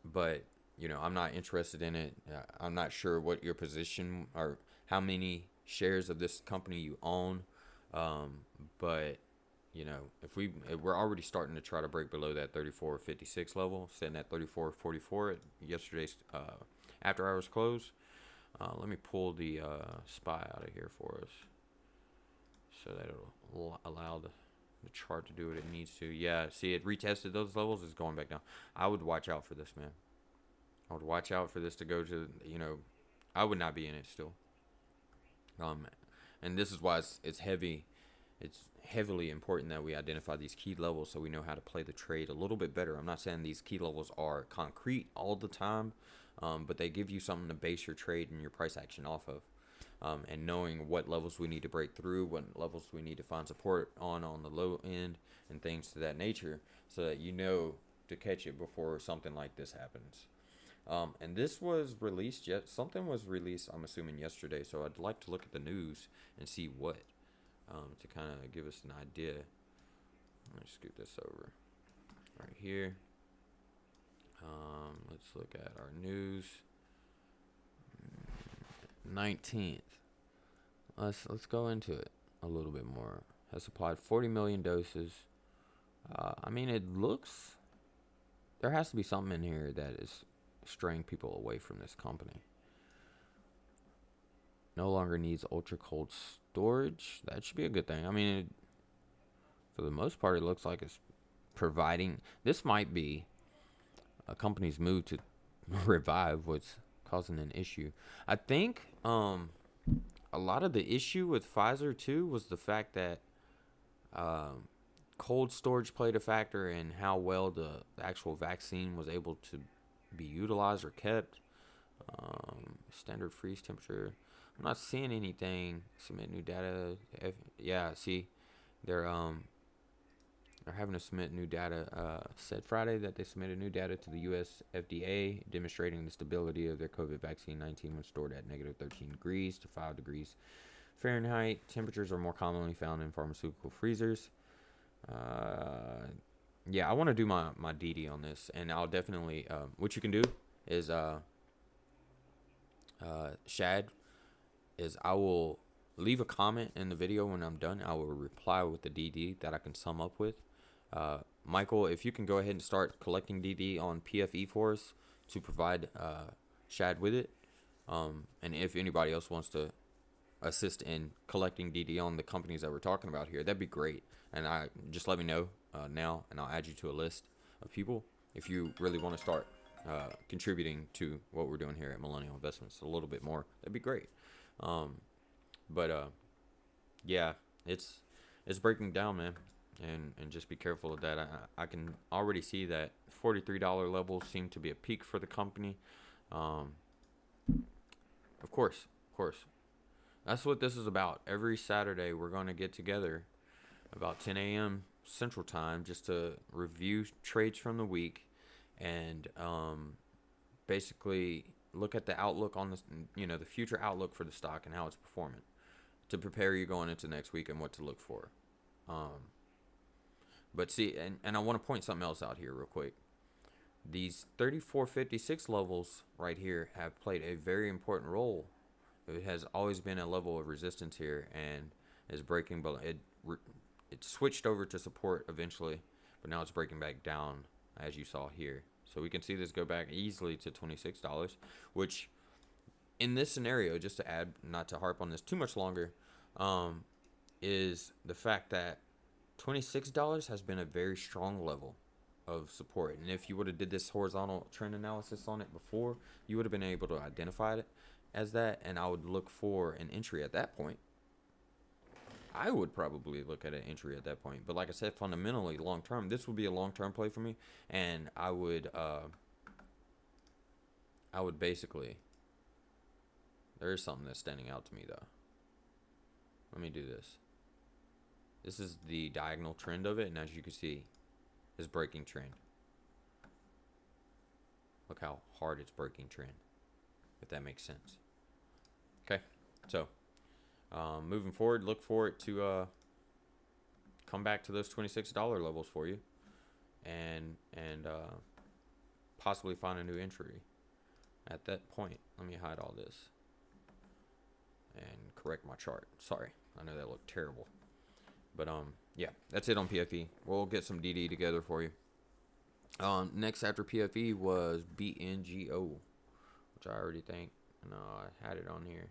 But, you know, I'm not interested in it. I'm not sure what your position or how many shares of this company you own. But, you know, if we're already starting to try to break below that 34.56 level, sitting at 34.44 at yesterday's after hours close. Let me pull the SPY out of here for us, so that it'll allow the chart to do what it needs to. Yeah, see, it retested those levels. It's going back down. I would watch out for this, man. I would watch out for this to go to, you know, I would not be in it still. And this is why it's heavy. It's heavily important that we identify these key levels so we know how to play the trade a little bit better. I'm not saying these key levels are concrete all the time, but they give you something to base your trade and your price action off of. And knowing what levels we need to break through, what levels we need to find support on the low end, and things to that nature, so that you know to catch it before something like this happens. And this was released yet. Something was released, I'm assuming, yesterday. So I'd like to look at the news and see what, to kind of give us an idea. Let me scoot this over right here. Let's look at our news. 19th. Let's go into it a little bit more. Has supplied 40 million doses. I mean, it looks, there has to be something in here that is straying people away from this company. No longer needs ultra cold storage. That should be a good thing. I mean, for the most part, it looks like it's providing. This might be a company's move to revive what's causing an issue. I think a lot of the issue with Pfizer too was the fact that cold storage played a factor in how well the actual vaccine was able to be utilized or kept. Standard freeze temperature. I'm not seeing anything. Submit new data. Yeah, see, they're having to submit new data. Said Friday that they submitted new data to the U.S. FDA demonstrating the stability of their COVID vaccine 19 when stored at negative 13 degrees to 5 degrees Fahrenheit. Temperatures are more commonly found in pharmaceutical freezers. Yeah, I want to do my DD on this, and I'll definitely, what you can do is, Shad, is I will leave a comment in the video when I'm done. I will reply with the DD that I can sum up with. Michael, if you can go ahead and start collecting DD on PFE for us to provide Shad with it. And if anybody else wants to assist in collecting DD on the companies that we're talking about here, that'd be great. And just let me know now, and I'll add you to a list of people if you really want to start contributing to what we're doing here at Millennial Investments a little bit more. That'd be great. Yeah, it's breaking down, man, and just be careful of that. I can already see that $43 levels seem to be a peak for the company. Of course, that's what this is about. Every Saturday we're going to get together about 10 a.m. Central Time just to review trades from the week and basically look at the outlook on this, the future outlook for the stock and how it's performing to prepare you going into next week and what to look for. But see, and I want to point something else out here real quick. these 3456 levels right here have played a very important role. It has always been a level of resistance here and is breaking, but it switched over to support eventually, but now it's breaking back down as you saw here. So we can see this go back easily to $26, which in this scenario, just to add, not to harp on this too much longer, is the fact that $26 has been a very strong level of support. And if you would have did this horizontal trend analysis on it before, you would have been able to identify it as that, and I would look for an entry at that point. I would probably look at an entry at that point. But like I said, fundamentally, long term, this would be a long term play for me, and I would basically, there is something that's standing out to me though. Let me do this. This is the diagonal trend of it, and as you can see, is breaking trend. Look how hard it's breaking trend, if that makes sense. Okay, so moving forward, look for it to come back to those $26 levels for you, and possibly find a new entry at that point. Let me hide all this and correct my chart. Sorry, I know that looked terrible, but yeah, that's it on PFE. We'll get some DD together for you. Next after PFE was BNGO, which I already think, no, I had it on here,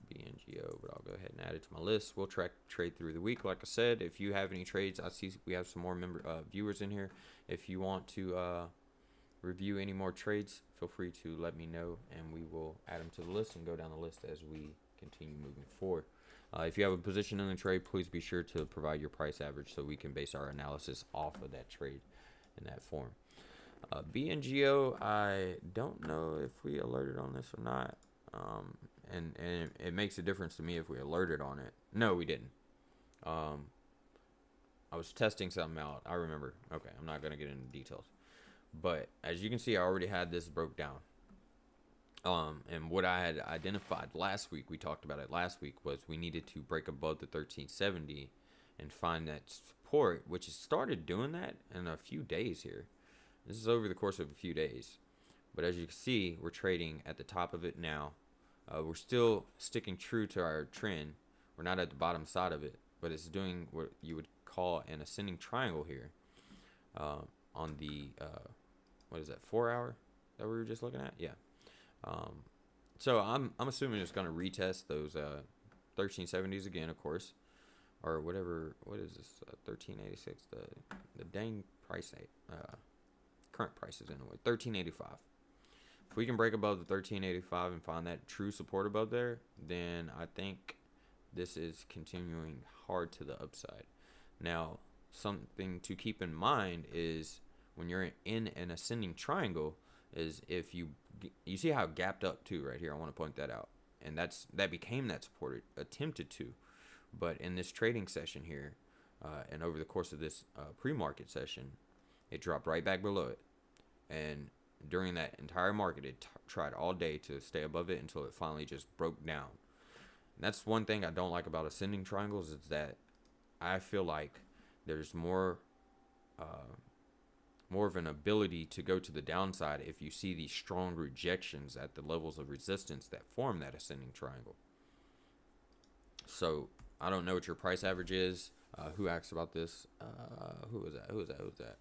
BNGO, but I'll go ahead and add it to my list. We'll track trade through the week. Like I said, if you have any trades, I see we have some more viewers in here. If you want to review any more trades, feel free to let me know, and we will add them to the list and go down the list as we continue moving forward. If you have a position in the trade, please be sure to provide your price average so we can base our analysis off of that trade in that form. BNGO, I don't know if we alerted on this or not, and it makes a difference to me if we alerted on it. No, we didn't. I was testing something out. I remember. Okay, I'm not going to get into details. But as you can see, I already had this broke down. And what I had identified last week, we talked about it last week, was we needed to break above the 1370 and find that support, which has started doing that in a few days here. This is over the course of a few days. But as you can see, we're trading at the top of it now. We're still sticking true to our trend. We're not at the bottom side of it, but it's doing what you would call an ascending triangle here on the, what is that, 4 hour that we were just looking at? Yeah. So I'm assuming it's going to retest those 1370s again, of course, or whatever. What is this? 1386. The dang price, current prices anyway. 1385. If we can break above the 1385 and find that true support above there, then I think this is continuing hard to the upside. Now, something to keep in mind is when you're in an ascending triangle, is if you see how it gapped up too right here. I want to point that out, and that became that support. It attempted to, but in this trading session here, and over the course of this pre-market session, it dropped right back below it, and during that entire market, it tried all day to stay above it until it finally just broke down. And that's one thing I don't like about ascending triangles, is that I feel like there's more of an ability to go to the downside if you see these strong rejections at the levels of resistance that form that ascending triangle. So I don't know what your price average is. Who asked about this? Who was that?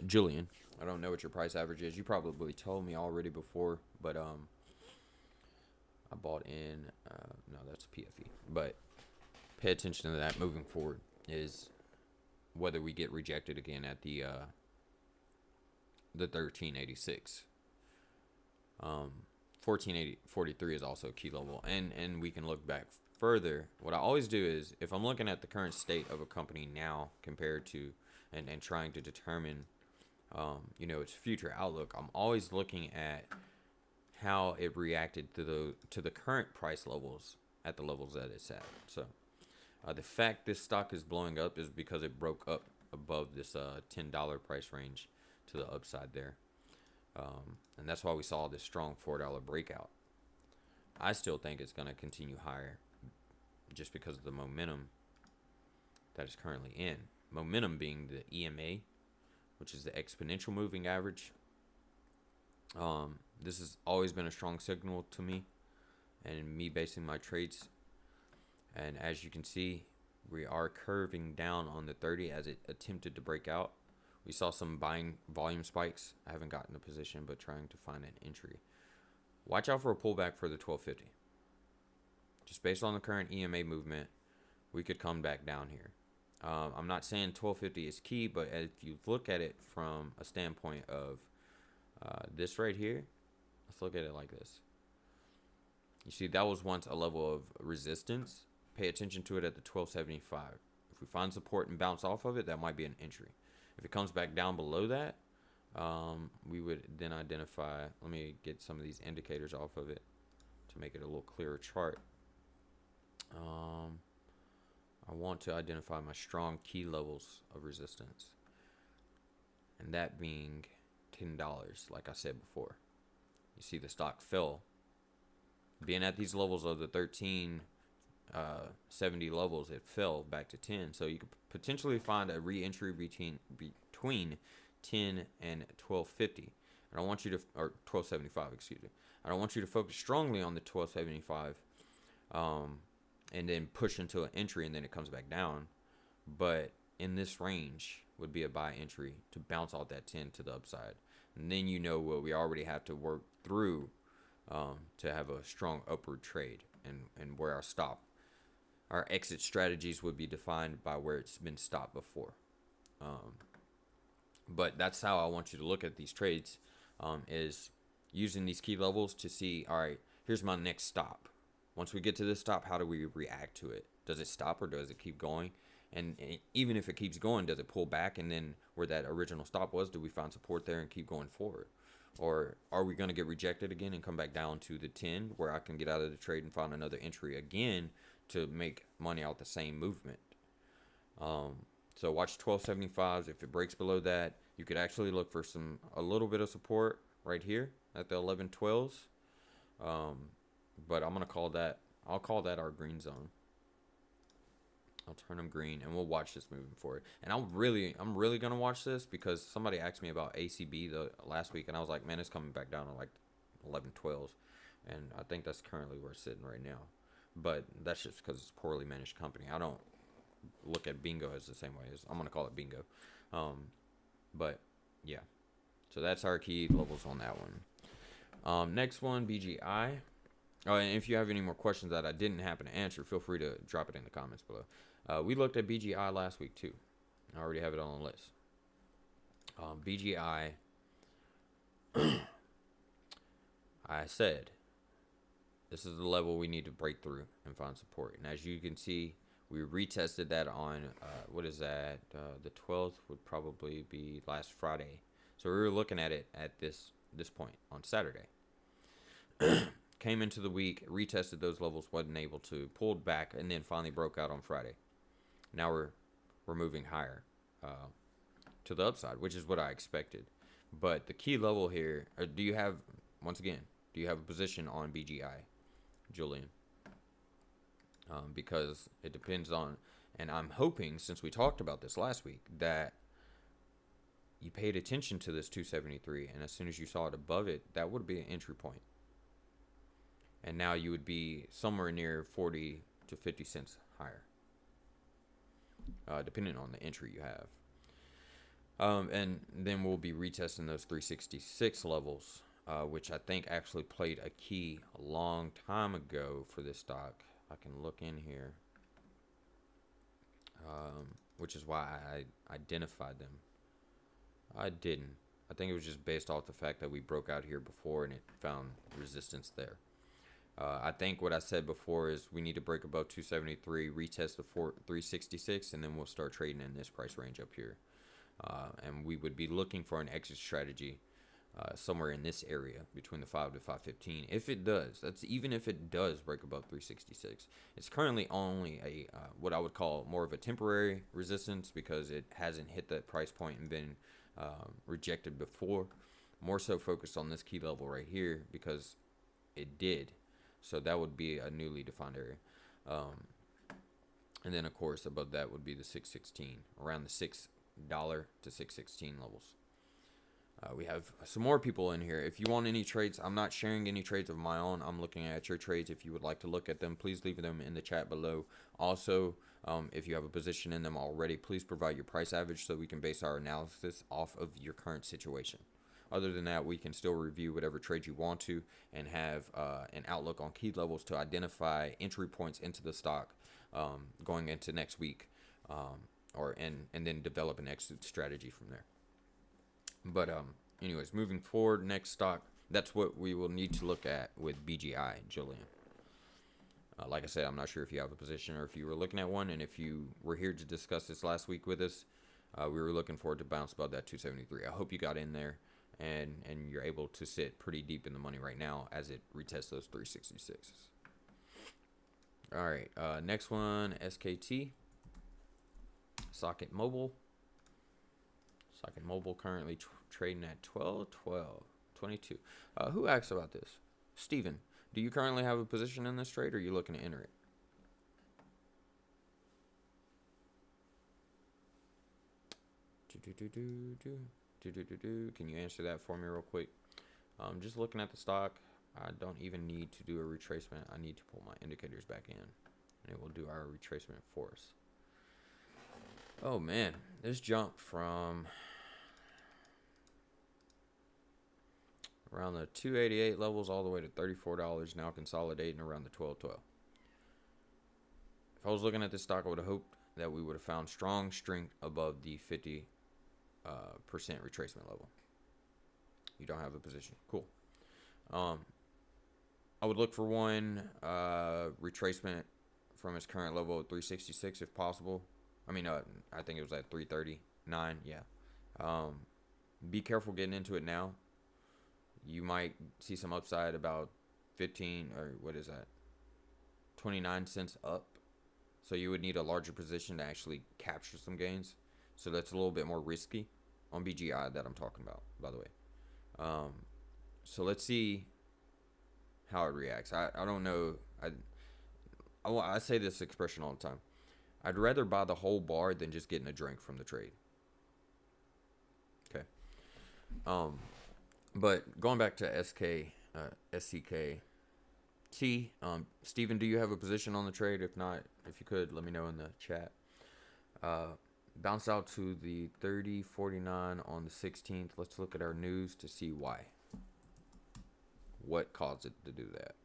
Julian. I don't know what your price average is. You probably told me already before, but I bought in. No, that's PFE. But pay attention to that moving forward, is whether we get rejected again at the 1386. 1443 is also a key level, and we can look back further. What I always do is, if I'm looking at the current state of a company now compared to and trying to determine its future outlook, I'm always looking at how it reacted to the current price levels at the levels that it's at. So the fact this stock is blowing up is because it broke up above this $10 price range to the upside there. And that's why we saw this strong $4 breakout. I still think it's going to continue higher just because of the momentum that it's currently in. momentum being the EMA, which is the exponential moving average. This has always been a strong signal to me and me basing my trades. And as you can see, we are curving down on the 30 as it attempted to break out. We saw some buying volume spikes. I haven't gotten a position, but trying to find an entry. Watch out for a pullback for the 1250. Just based on the current EMA movement, we could come back down here. I'm not saying 1250 is key, but if you look at it from a standpoint of this right here, let's look at it like this. You see, that was once a level of resistance. Pay attention to it at the 1275. If we find support and bounce off of it, that might be an entry. If it comes back down below that, we would then identify, let me get some of these indicators off of it to make it a little clearer chart. I want to identify my strong key levels of resistance, and that being $10, like I said before. You see the stock fell. Being at these levels of the 1370 levels, it fell back to 10. So you could potentially find a re-entry between 10 and 1250. I don't want you to, or 1275, excuse me. I don't want you to focus strongly on the 1275, and then push into an entry and then it comes back down. But in this range would be a buy entry to bounce off that 10 to the upside. And then you know what we already have to work through to have a strong upward trade, and where our exit strategies would be defined by where it's been stopped before. But that's how I want you to look at these trades, is using these key levels to see, all right, here's my next stop. Once we get to this stop, how do we react to it? Does it stop or does it keep going? And even if it keeps going, does it pull back? And then where that original stop was, do we find support there and keep going forward? Or are we going to get rejected again and come back down to the 10 where I can get out of the trade and find another entry again to make money out the same movement? So watch 1275s. If it breaks below that, you could actually look for a little bit of support right here at the 1112s. But I'm gonna call that, I'll call that our green zone. I'll turn them green and we'll watch this moving forward. And I'm really gonna watch this because somebody asked me about ACB the last week and I was like, man, it's coming back down to like 1112s, and I think that's currently where it's sitting right now. But that's just because it's a poorly managed company. I don't look at bingo as the same way as I'm gonna call it bingo. But yeah, so that's our key levels on that one. Next one, BGI. Oh, and if you have any more questions that I didn't happen to answer, feel free to drop it in the comments below. We looked at BGI last week too. I already have it on the list. BGI, I said, this is the level we need to break through and find support. And as you can see, we retested that on, what is that? The 12th would probably be last Friday. So we were looking at it at this point on Saturday. Came into the week, retested those levels, wasn't able to, pulled back, and then finally broke out on Friday. Now we're moving higher to the upside, which is what I expected. But the key level here, do you have a position on BGI, Julian? Because it depends on, and I'm hoping, since we talked about this last week, that you paid attention to this 273, and as soon as you saw it above it, that would be an entry point. And now you would be somewhere near 40 to 50 cents higher, depending on the entry you have. And then we'll be retesting those 366 levels, which I think actually played a key a long time ago for this stock. I can look in here, which is why I identified them. I didn't. I think it was just based off the fact that we broke out here before and it found resistance there. I think what I said before is we need to break above 273, retest the 366, and then we'll start trading in this price range up here. And we would be looking for an exit strategy somewhere in this area between the 5 to 515. If it does, that's even if it does break above 366. It's currently only a what I would call more of a temporary resistance because it hasn't hit that price point and been rejected before. More so focused on this key level right here because it did. So that would be a newly defined area. And then, of course, above that would be the 616, around the $6 to 616 levels. We have some more people in here. If you want any trades, I'm not sharing any trades of my own. I'm looking at your trades. If you would like to look at them, please leave them in the chat below. Also, if you have a position in them already, please provide your price average so we can base our analysis off of your current situation. Other than that, we can still review whatever trade you want to and have an outlook on key levels to identify entry points into the stock going into next week, and then develop an exit strategy from there. But anyways, moving forward, next stock, that's what we will need to look at with BGI, Jillian. Like I said, I'm not sure if you have a position or if you were looking at one, and if you were here to discuss this last week with us, we were looking forward to bounce above that 273. I hope you got in there and you're able to sit pretty deep in the money right now as it retests those 366s. All right, next one, SKT, Socket Mobile. Socket Mobile currently trading at 12.22. Who asked about this? Steven, do you currently have a position in this trade, or are you looking to enter it? Can you answer that for me real quick? Just looking at the stock, I don't even need to do a retracement. I need to pull my indicators back in, and it will do our retracement for us. Oh man, this jumped from around the 288 levels all the way to $34, now consolidating around the 12.12. If I was looking at this stock, I would have hoped that we would have found strong strength above the 50% retracement level. You don't have a position. Cool. I would look for one retracement from its current level of 366 if possible. I mean, I think it was at 339. Yeah. Be careful getting into it now. You might see some upside about 15 or what is that? 29 cents up. So you would need a larger position to actually capture some gains. So that's a little bit more risky on BGI that I'm talking about, by the way. So let's see how it reacts. I don't know. I say this expression all the time. I'd rather buy the whole bar than just getting a drink from the trade. Okay. But going back to SCKT, Steven, do you have a position on the trade? If not, if you could, let me know in the chat. Bounce out to the 30.49 on the 16th. Let's look at our news to see why. What caused it to do that?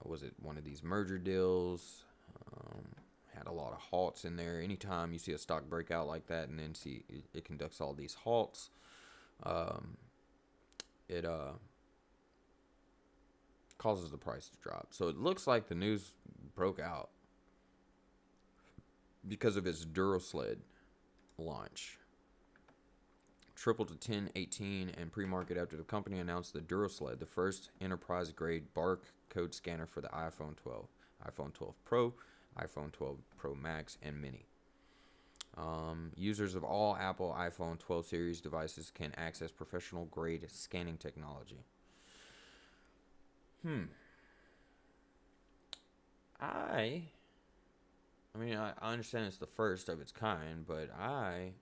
Was it one of these merger deals? Had a lot of halts in there. Anytime you see a stock breakout like that and then see it conducts all these halts, it causes the price to drop. So it looks like the news broke out because of its Durasled launch. Tripled to 10.18 and pre-market after the company announced the Durasled, the first enterprise-grade barcode scanner for the iPhone 12, iPhone 12 Pro, iPhone 12 Pro Max, and Mini. Users of all Apple iPhone 12 series devices can access professional-grade scanning technology. I mean, I understand it's the first of its kind, but I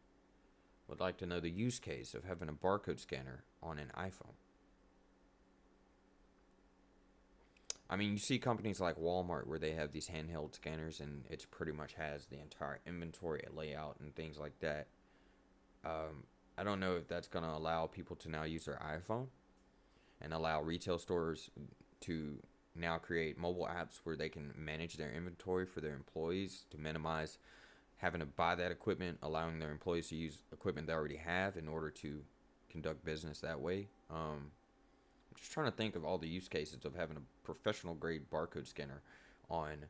would like to know the use case of having a barcode scanner on an iPhone. I mean, you see companies like Walmart where they have these handheld scanners and it pretty much has the entire inventory layout and things like that. I don't know if that's going to allow people to now use their iPhone and allow retail stores to now create mobile apps where they can manage their inventory for their employees to minimize having to buy that equipment, allowing their employees to use equipment they already have in order to conduct business that way. I'm just trying to think of all the use cases of having a professional grade barcode scanner on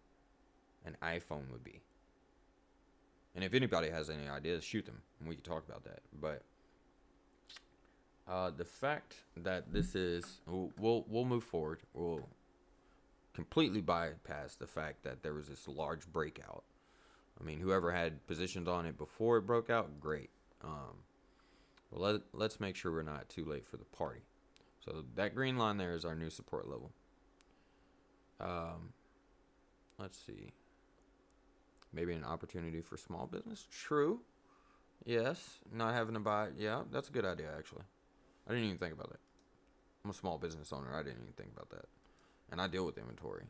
an iPhone would be. And if anybody has any ideas, shoot them and we can talk about that. But the fact that this is, we'll move forward. We'll completely bypass the fact that there was this large breakout. I mean, whoever had positions on it before it broke out, great. Well, let's make sure we're not too late for the party. So that green line there is our new support level. Let's see. maybe an opportunity for small business. True. Yes. Not having to buy. Yeah, that's a good idea, actually. I didn't even think about that. I'm a small business owner. I didn't even think about that. And I deal with inventory.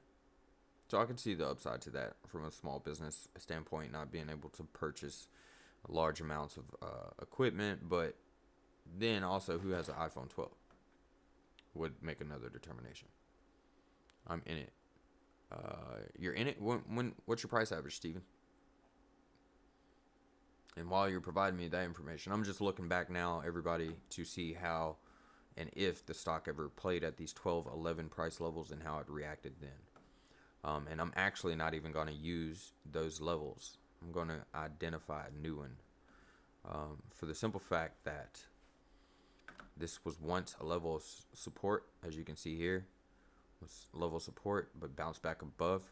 So I can see the upside to that from a small business standpoint, not being able to purchase large amounts of equipment. But then also, who has an iPhone 12 would make another determination. I'm in it. You're in it? What's your price average, Steven? And while you're providing me that information, I'm just looking back now, everybody, to see how and if the stock ever played at these 12, 11 price levels and how it reacted then. And I'm actually not even going to use those levels. I'm going to identify a new one. For the simple fact that this was once a level of support, as you can see here. Was level of support, but bounced back above.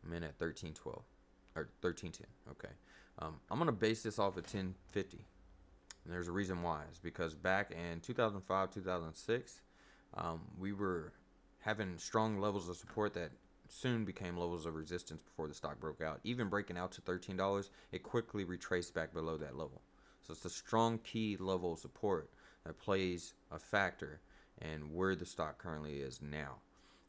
I'm in at 1312 or 1310. Okay. I'm gonna base this off of 1050. And there's a reason why. It's because back in 2005, 2006, we were having strong levels of support that soon became levels of resistance before the stock broke out. Even breaking out to $13, it quickly retraced back below that level. So it's a strong key level of support that plays a factor in where the stock currently is now.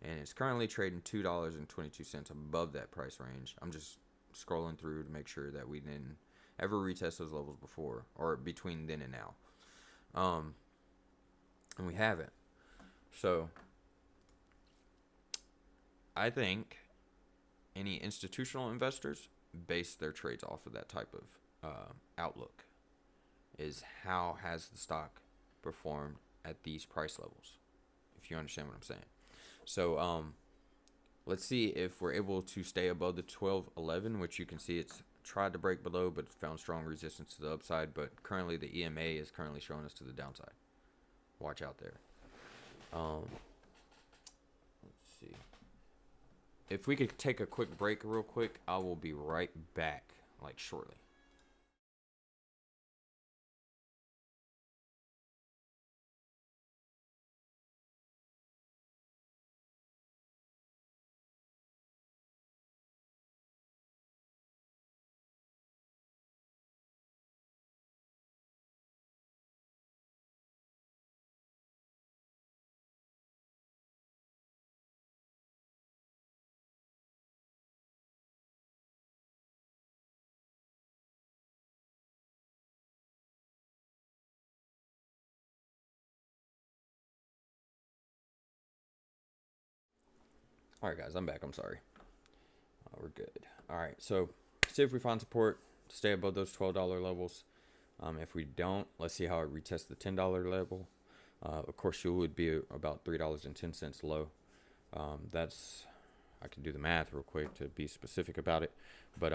And it's currently trading $2.22 above that price range. I'm just scrolling through to make sure that we didn't ever retest those levels before or between then and now. And we haven't. So I think any institutional investors base their trades off of that type of outlook. Is how has the stock performed at these price levels? If you understand what I'm saying. So let's see if we're able to stay above the 1211, which you can see it's tried to break below, but found strong resistance to the upside. But currently the EMA is currently showing us to the downside. Watch out there. Let's see. If we could take a quick break real quick, I will be right back, like shortly. All right, guys, I'm back. I'm sorry. We're good. All right, so see if we find support, stay above those $12 levels. If we don't, let's see how it retests the $10 level. Of course, you would be about $3.10 low. That's, I can do the math real quick to be specific about it, but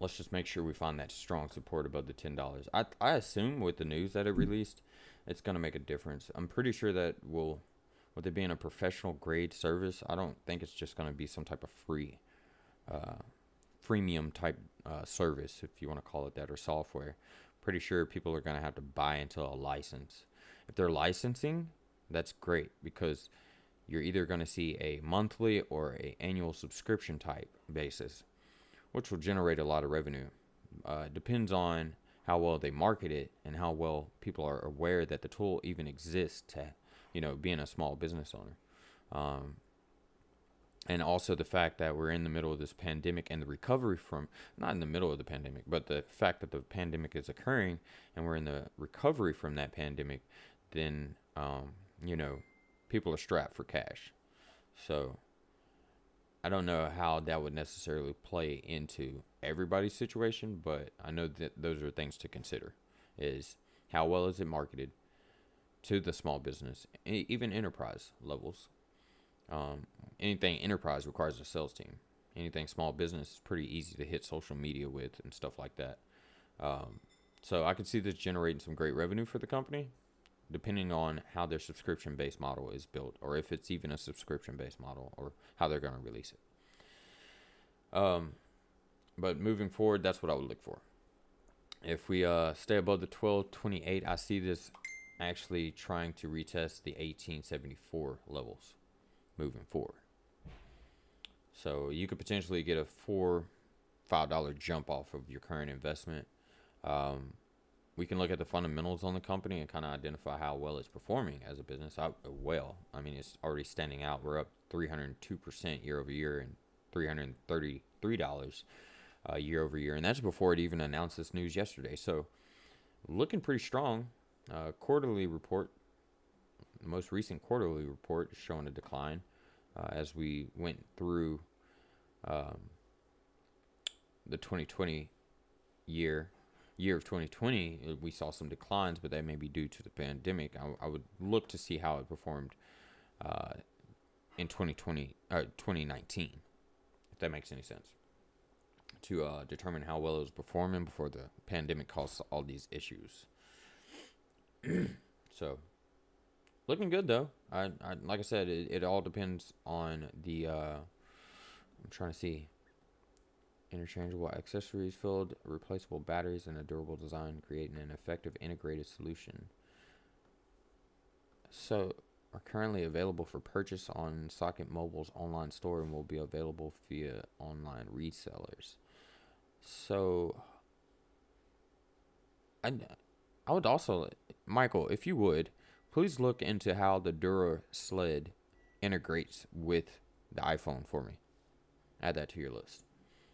let's just make sure we find that strong support above the $10. I assume with the news that it released, it's going to make a difference. I'm pretty sure that with it being a professional grade service, I don't think it's just going to be some type of freemium type service, if you want to call it that, or software. Pretty sure people are going to have to buy into a license. If they're licensing, that's great, because you're either going to see a monthly or a annual subscription type basis, which will generate a lot of revenue. Depends on how well they market it and how well people are aware that the tool even exists to, being a small business owner. And also the fact that we're in the middle of this pandemic and the recovery from, not in the middle of the pandemic, but the fact that the pandemic is occurring and we're in the recovery from that pandemic, then, people are strapped for cash. So I don't know how that would necessarily play into everybody's situation, but I know that those are things to consider. Is how well is it marketed to the small business, even enterprise levels. Anything enterprise requires a sales team. Anything small business is pretty easy to hit social media with and stuff like that. So I could see this generating some great revenue for the company, depending on how their subscription-based model is built, or if it's even a subscription-based model, or how they're going to release it. But moving forward, that's what I would look for. If we stay above the 1228, I see this actually trying to retest the 1874 levels moving forward. So you could potentially get a $4-5 jump off of your current investment. We can look at the fundamentals on the company and kind of identify how well it's performing as a business. I mean, it's already standing out. We're up 302% year over year and $333 year over year. And that's before it even announced this news yesterday. So looking pretty strong. Quarterly report, the most recent quarterly report is showing a decline as we went through the 2020 year of 2020. We saw some declines, but that may be due to the pandemic. I would look to see how it performed in 2019, if that makes any sense, to determine how well it was performing before the pandemic caused all these issues. So looking good though. I like I said, it all depends on the I'm trying to see. Interchangeable accessories, filled replaceable batteries, and a durable design, creating an effective integrated solution. So are currently available for purchase on Socket Mobile's online store and will be available via online resellers. So I would also, Michael, if you would, please look into how the Dura Sled integrates with the iPhone for me. Add that to your list,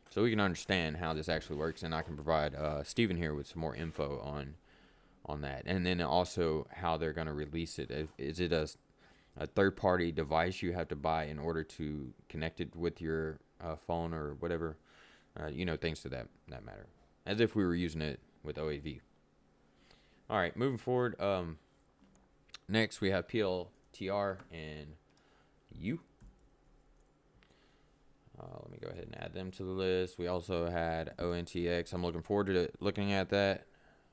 so we can understand how this actually works, and I can provide Steven here with some more info on that. And then also how they're going to release it. Is it a third-party device you have to buy in order to connect it with your phone or whatever? Things to that matter. As if we were using it with OAV. All right, moving forward. Next, we have PLTR and U. Let me go ahead and add them to the list. We also had ONTX. I'm looking forward to looking at that.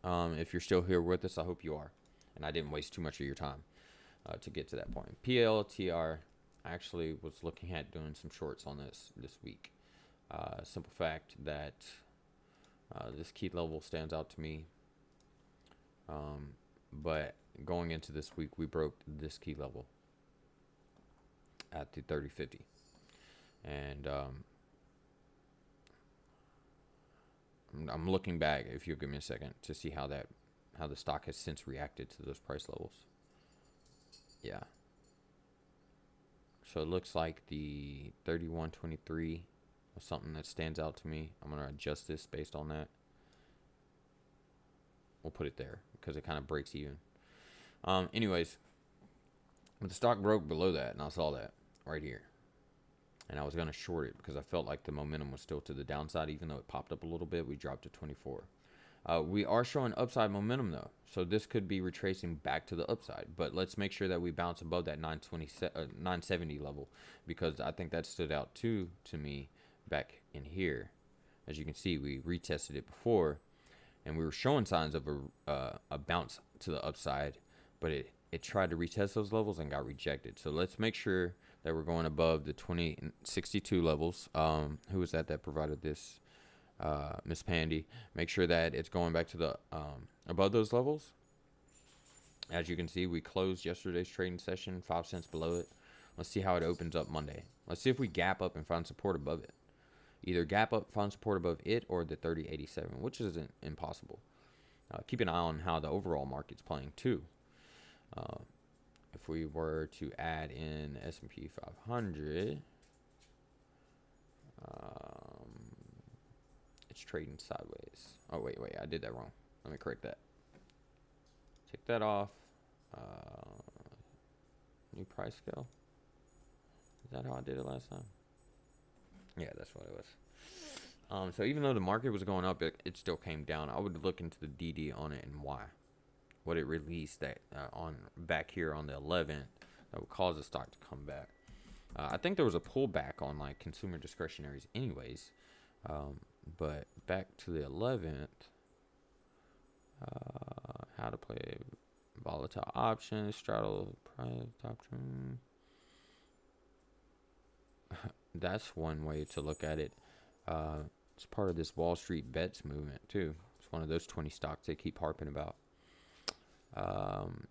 If you're still here with us, I hope you are. And I didn't waste too much of your time to get to that point. PLTR, I actually was looking at doing some shorts on this week. Simple fact that this key level stands out to me. But going into this week, we broke this key level at the 3050. And I'm looking back, if you'll give me a second, to see how the stock has since reacted to those price levels. Yeah. So it looks like the 3123 was something that stands out to me. I'm going to adjust this based on that. We'll put it there because it kind of breaks even. Anyways, but the stock broke below that, and I saw that right here. And I was going to short it because I felt like the momentum was still to the downside. Even though it popped up a little bit, we dropped to 24. We are showing upside momentum, though. So this could be retracing back to the upside. But let's make sure that we bounce above that 970 level, because I think that stood out, too, to me back in here. As you can see, we retested it before, and we were showing signs of a bounce to the upside. But it tried to retest those levels and got rejected. So let's make sure that we're going above the 2062 levels. Who was that provided this? Miss Pandy. Make sure that it's going back to the above those levels. As you can see, we closed yesterday's trading session 5 cents below it. Let's see how it opens up Monday. Let's see if we gap up and find support above it. Either gap up, find support above it, or the 3087, which isn't impossible. Keep an eye on how the overall market's playing too. If we were to add in S&P 500, it's trading sideways. Oh, wait, I did that wrong. Let me correct that. Take that off. New price scale. Is that how I did it last time? Yeah, that's what it was. So even though the market was going up, it still came down. I would look into the DD on it and why. What it released that on back here on the 11th that would cause the stock to come back. I think there was a pullback on like consumer discretionaries anyways, but back to the 11th, how to play volatile options, straddle price option. That's one way to look at it. It's part of this Wall Street bets movement too. It's one of those 20 stocks they keep harping about.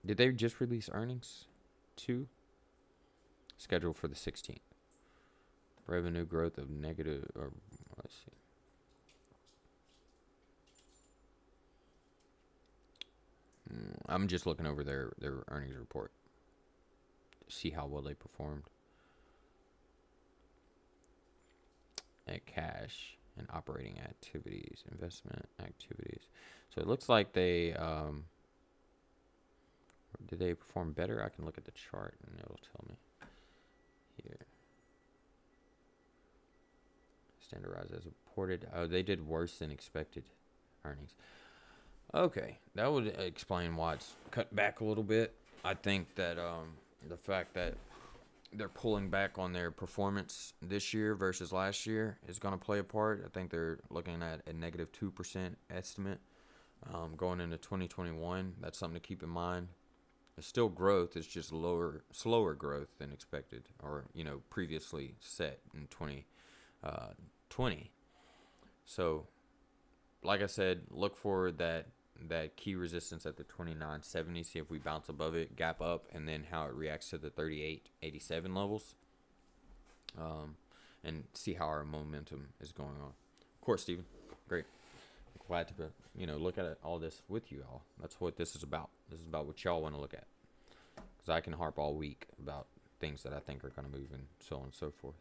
Did they just release earnings too? Scheduled for the 16th. Revenue growth of negative, or let's see. I'm just looking over their earnings report to see how well they performed. Net cash and operating activities, investment activities. So it looks like they did they perform better? I can look at the chart and it'll tell me here. Standardized as reported. Oh, they did worse than expected earnings. Okay, that would explain why it's cut back a little bit. I think that the fact that they're pulling back on their performance this year versus last year is going to play a part. I think they're looking at a negative 2% estimate going into 2021. That's something to keep in mind. It's still growth. It's just slower growth than expected, or previously set in 2020. So, like I said, look for that key resistance at the 29.70. See if we bounce above it, gap up, and then how it reacts to the 38.87 levels, and see how our momentum is going on. Of course, Steven, great. Glad to look at all this with you all. That's what this is about. This is about what y'all want to look at, because I can harp all week about things that I think are going to move and so on and so forth.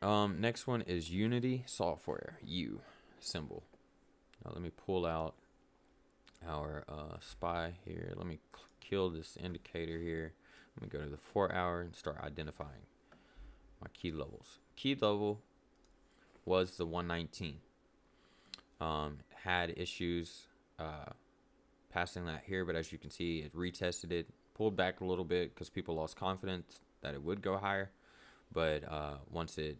Next one is Unity Software, U symbol. Now let me pull out our SPY here. Let me kill this indicator here. Let me go to the 4 hour and start identifying my key levels. Key level was the 119. Had issues passing that here, but as you can see, it retested it, pulled back a little bit because people lost confidence that it would go higher. But once it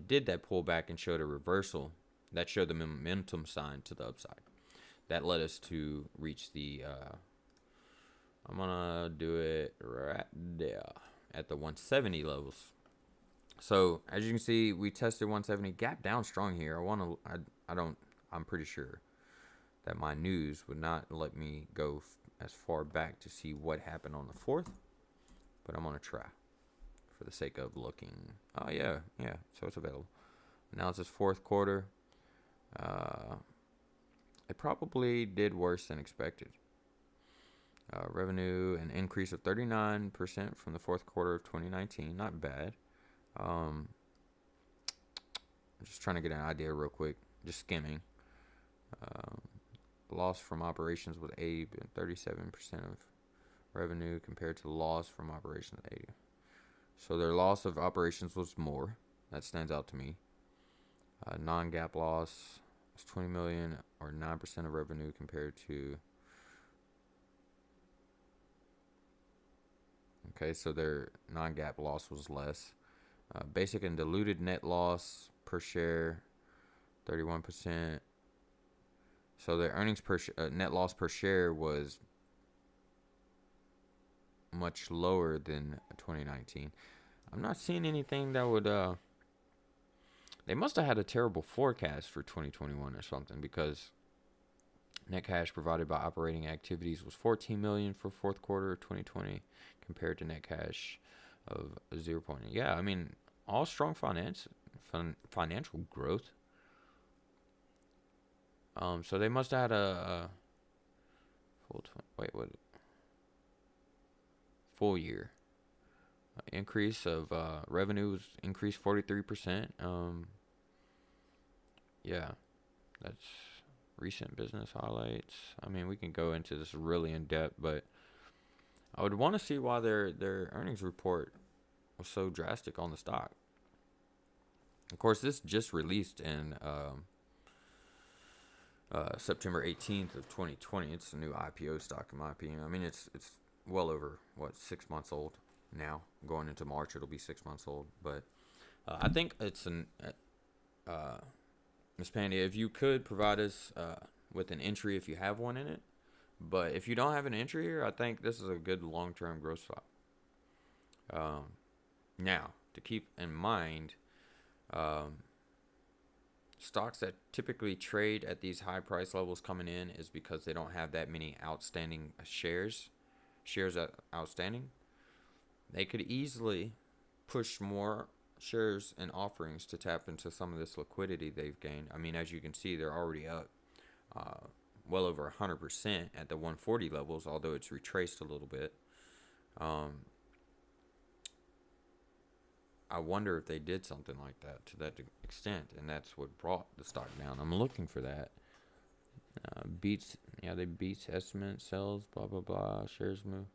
did that pullback and showed a reversal, that showed the momentum sign to the upside. That led us to reach the, I'm going to do it right there at the 170 levels. So as you can see, we tested 170, gap down strong here. I'm pretty sure that my news would not let me go as far back to see what happened on the 4th, but I'm going to try for the sake of looking. Oh yeah, so it's available. Now it's this 4th quarter. It probably did worse than expected. Revenue, an increase of 39% from the 4th quarter of 2019. Not bad. I'm just trying to get an idea real quick. Just skimming. Loss from operations was 37% of revenue compared to the loss from operations at 80. So their loss of operations was more. That stands out to me. Non-GAAP loss was 20 million, or 9% of revenue, compared to. Okay, so their non-GAAP loss was less. Basic and diluted net loss per share, 31%. So their earnings per net loss per share was much lower than 2019. I'm not seeing anything that would. They must have had a terrible forecast for 2021 or something, because net cash provided by operating activities was 14 million for 4th quarter of 2020 compared to net cash of 0. Yeah, I mean, all strong financial growth. So they must have had a full year increase of revenue was increased 43%. Yeah, that's recent business highlights. I mean, we can go into this really in depth, but I would want to see why their earnings report was so drastic on the stock. Of course, this just released in September 18th of 2020. It's a new IPO stock, in my opinion. I mean, it's well over 6 months old now. Going into March, it'll be 6 months old. But I think it's Ms. Pandia, if you could provide us with an entry if you have one in it. But if you don't have an entry here, I think this is a good long-term growth stock. Now, to keep in mind, stocks that typically trade at these high price levels coming in is because they don't have that many outstanding shares outstanding. They could easily push more shares and offerings to tap into some of this liquidity they've gained. I mean, as you can see, they're already up well over 100% at the 140 levels, although it's retraced a little bit. I wonder if they did something like that to that extent, and that's what brought the stock down. I'm looking for that. They beats estimate, sales, blah, blah, blah. Shares move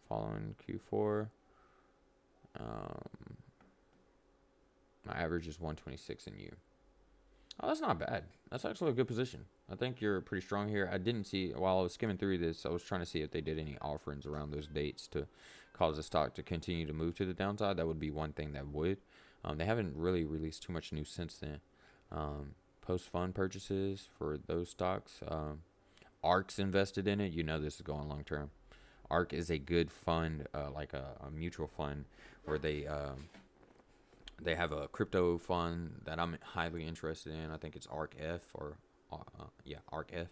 following Q4. My average is 126 in U. Oh, that's not bad. That's actually a good position. I think you're pretty strong here. I didn't see, while I was skimming through this, I was trying to see if they did any offerings around those dates to cause the stock to continue to move to the downside. That would be one thing that would. They haven't really released too much news since then. Post-fund purchases for those stocks. ARK's invested in it. You know this is going long-term. ARK is a good fund, like a mutual fund, where they have a crypto fund that I'm highly interested in. I think it's ARKF or ARKF.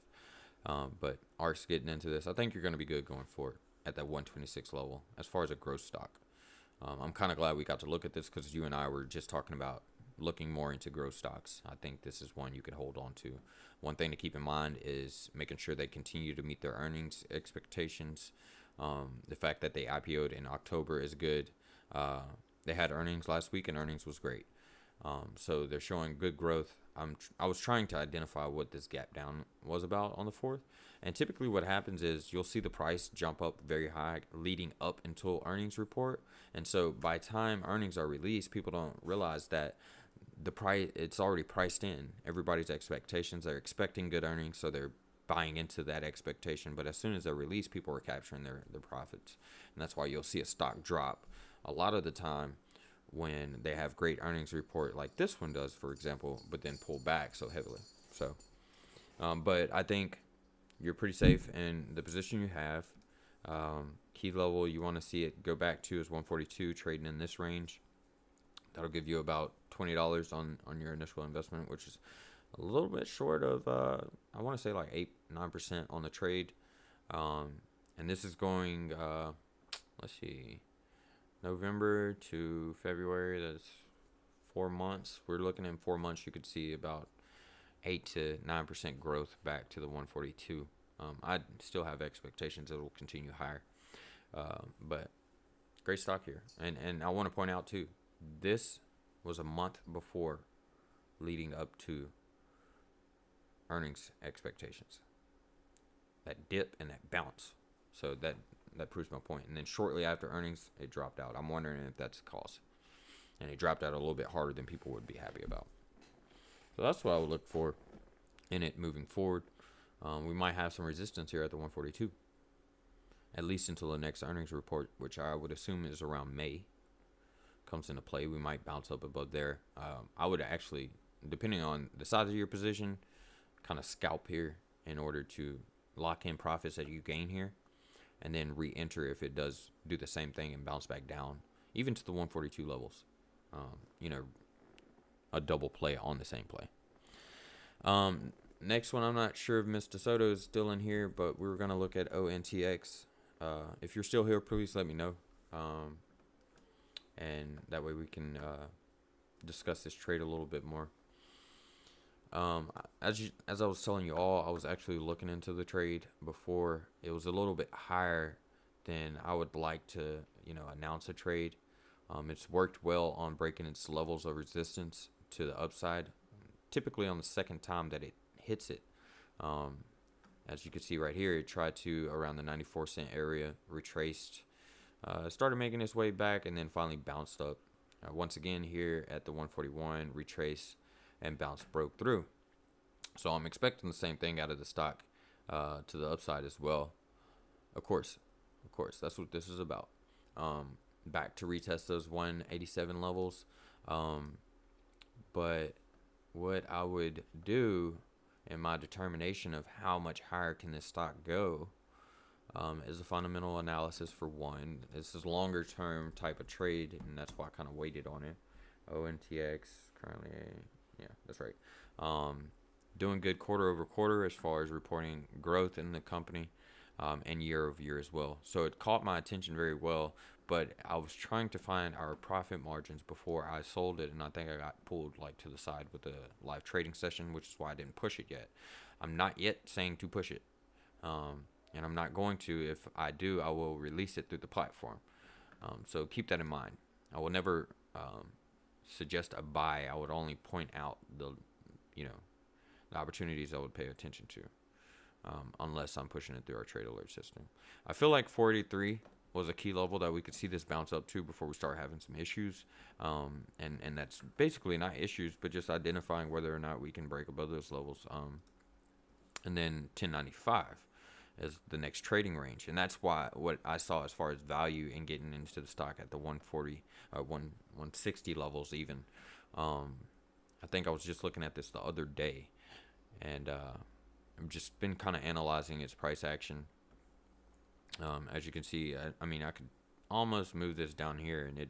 But ARK's getting into this. I think you're going to be good going forward at that 126 level as far as a growth stock. I'm kind of glad we got to look at this because you and I were just talking about looking more into growth stocks. I think this is one you could hold on to. One thing to keep in mind is making sure they continue to meet their earnings expectations. The fact that they IPO'd in October is good. They had earnings last week and earnings was great. So they're showing good growth. I was trying to identify what this gap down was about on the 4th. And typically what happens is you'll see the price jump up very high leading up until earnings report. And so by time earnings are released, people don't realize that the price, it's already priced in. Everybody's expectations, they're expecting good earnings, so they're buying into that expectation. But as soon as they're released, people are capturing their profits. And that's why you'll see a stock drop a lot of the time when they have great earnings report like this one does, for example, but then pull back so heavily. So, but I think you're pretty safe in the position you have. Key level you want to see it go back to is 142, trading in this range. That'll give you about $20 on your initial investment, which is a little bit short of, I want to say like 8-9% on the trade. And this is going, let's see, November to February. That's 4 months. We're looking in 4 months. You could see about 8 to 9% growth back to the 142. I still have expectations it will continue higher. But great stock here. And I want to point out too, this was a month before leading up to earnings expectations. That dip and that bounce. So that proves my point. And then shortly after earnings, it dropped out. I'm wondering if that's the cause. And it dropped out a little bit harder than people would be happy about. So that's what I would look for in it moving forward. We might have some resistance here at the 142, at least until the next earnings report, which I would assume is around May, comes into play. We might bounce up above there. I would actually, depending on the size of your position, kind of scalp here in order to lock in profits that you gain here, and then re-enter if it does do the same thing and bounce back down, even to the 142 levels. A double play on the same play. Next one, I'm not sure if Mr. Soto is still in here, but we're going to look at ONTX. If you're still here, please let me know. And that way we can discuss this trade a little bit more. As I was telling you all, I was actually looking into the trade before. It was a little bit higher than I would like to, announce a trade. It's worked well on breaking its levels of resistance to the upside, typically on the second time that it hits it. As you can see right here, it tried to around the 94-cent area, retraced, started making its way back, and then finally bounced up. Once again here at the 141, retraced and broke through. So I'm expecting the same thing out of the stock to the upside as well. Of course, that's what this is about. Back to retest those 187 levels. But what I would do in my determination of how much higher can this stock go is a fundamental analysis for one. This is longer term type of trade, and that's why I kind of waited on it. ONTX currently, yeah, that's right. Doing good quarter over quarter as far as reporting growth in the company, and year over year as well. So it caught my attention very well. but I was trying to find our profit margins before I sold it, and I think I got pulled like to the side with the live trading session, which is why I didn't push it yet. I'm not yet saying to push it, and I'm not going to. If I do, I will release it through the platform. So keep that in mind. I will never suggest a buy. I would only point out the opportunities I would pay attention to, unless I'm pushing it through our trade alert system. I feel like 483 was a key level that we could see this bounce up to before we start having some issues. And that's basically not issues, but just identifying whether or not we can break above those levels. And then 1095 is the next trading range. And that's why what I saw as far as value in getting into the stock at the 140, 160 levels even. I think I was just looking at this the other day, and I've just been kind of analyzing its price action. As you can see, I mean, I could almost move this down here, and it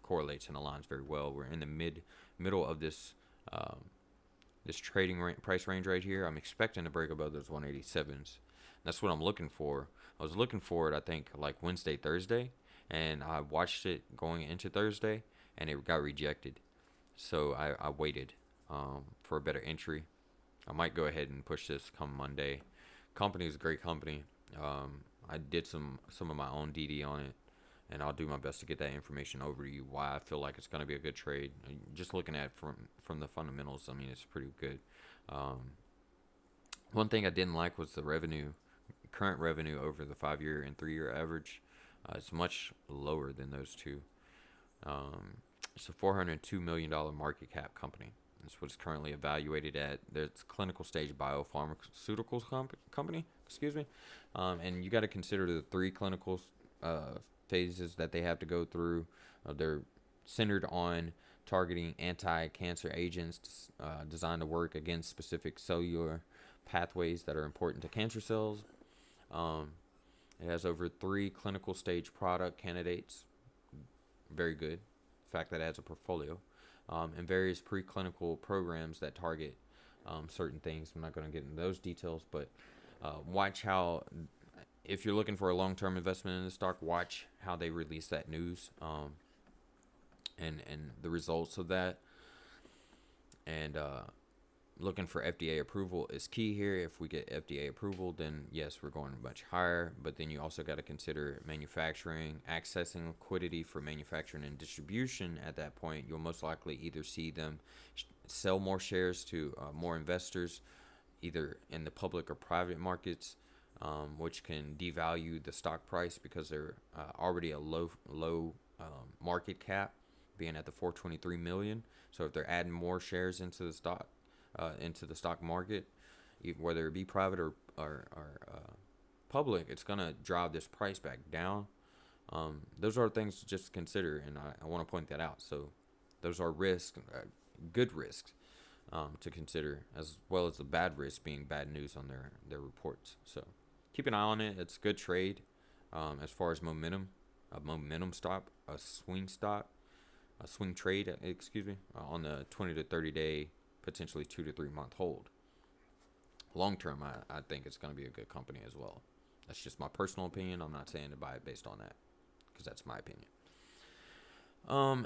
correlates and aligns very well. We're in the middle of this this trading price range right here. I'm expecting to break above those 187s. That's what I'm looking for. I was looking for it, I think, like Wednesday, Thursday, and I watched it going into Thursday, and it got rejected. So I waited for a better entry. I might go ahead and push this come Monday. Company is a great company. I did some of my own DD on it, and I'll do my best to get that information over to you. Why I feel like it's going to be a good trade. Just looking at from the fundamentals, I mean, it's pretty good. One thing I didn't like was the current revenue over the 5-year and 3-year average. It's much lower than those two. It's a $402 million market cap company. That's what it's currently evaluated at. It's clinical stage biopharmaceuticals company. Excuse me. And you got to consider the 3 clinical phases that they have to go through. They're centered on targeting anti-cancer agents designed to work against specific cellular pathways that are important to cancer cells. It has over 3 clinical stage product candidates. Very good. The fact that it has a portfolio. And various preclinical programs that target certain things. I'm not going to get into those details, but watch how, if you're looking for a long-term investment in the stock, watch how they release that news and the results of that. And looking for FDA approval is key here. If we get FDA approval, then yes, we're going much higher. But then you also got to consider manufacturing, accessing liquidity for manufacturing and distribution. At that point, you'll most likely either see them sell more shares to more investors, either in the public or private markets, which can devalue the stock price because they're already a low market cap, being at the 423 million. So if they're adding more shares into the stock market, whether it be private or public, it's gonna drive this price back down. Those are things to just consider, and I want to point that out. So those are risks, good risks to consider, as well as the bad risks being bad news on their reports. So keep an eye on it. It's a good trade as far as momentum, a momentum stock, a swing trade, on the 20 to 30 day, potentially 2 to 3 month hold. Long term, I think it's going to be a good company as well. That's just my personal opinion. I'm not saying to buy it based on that, because that's my opinion.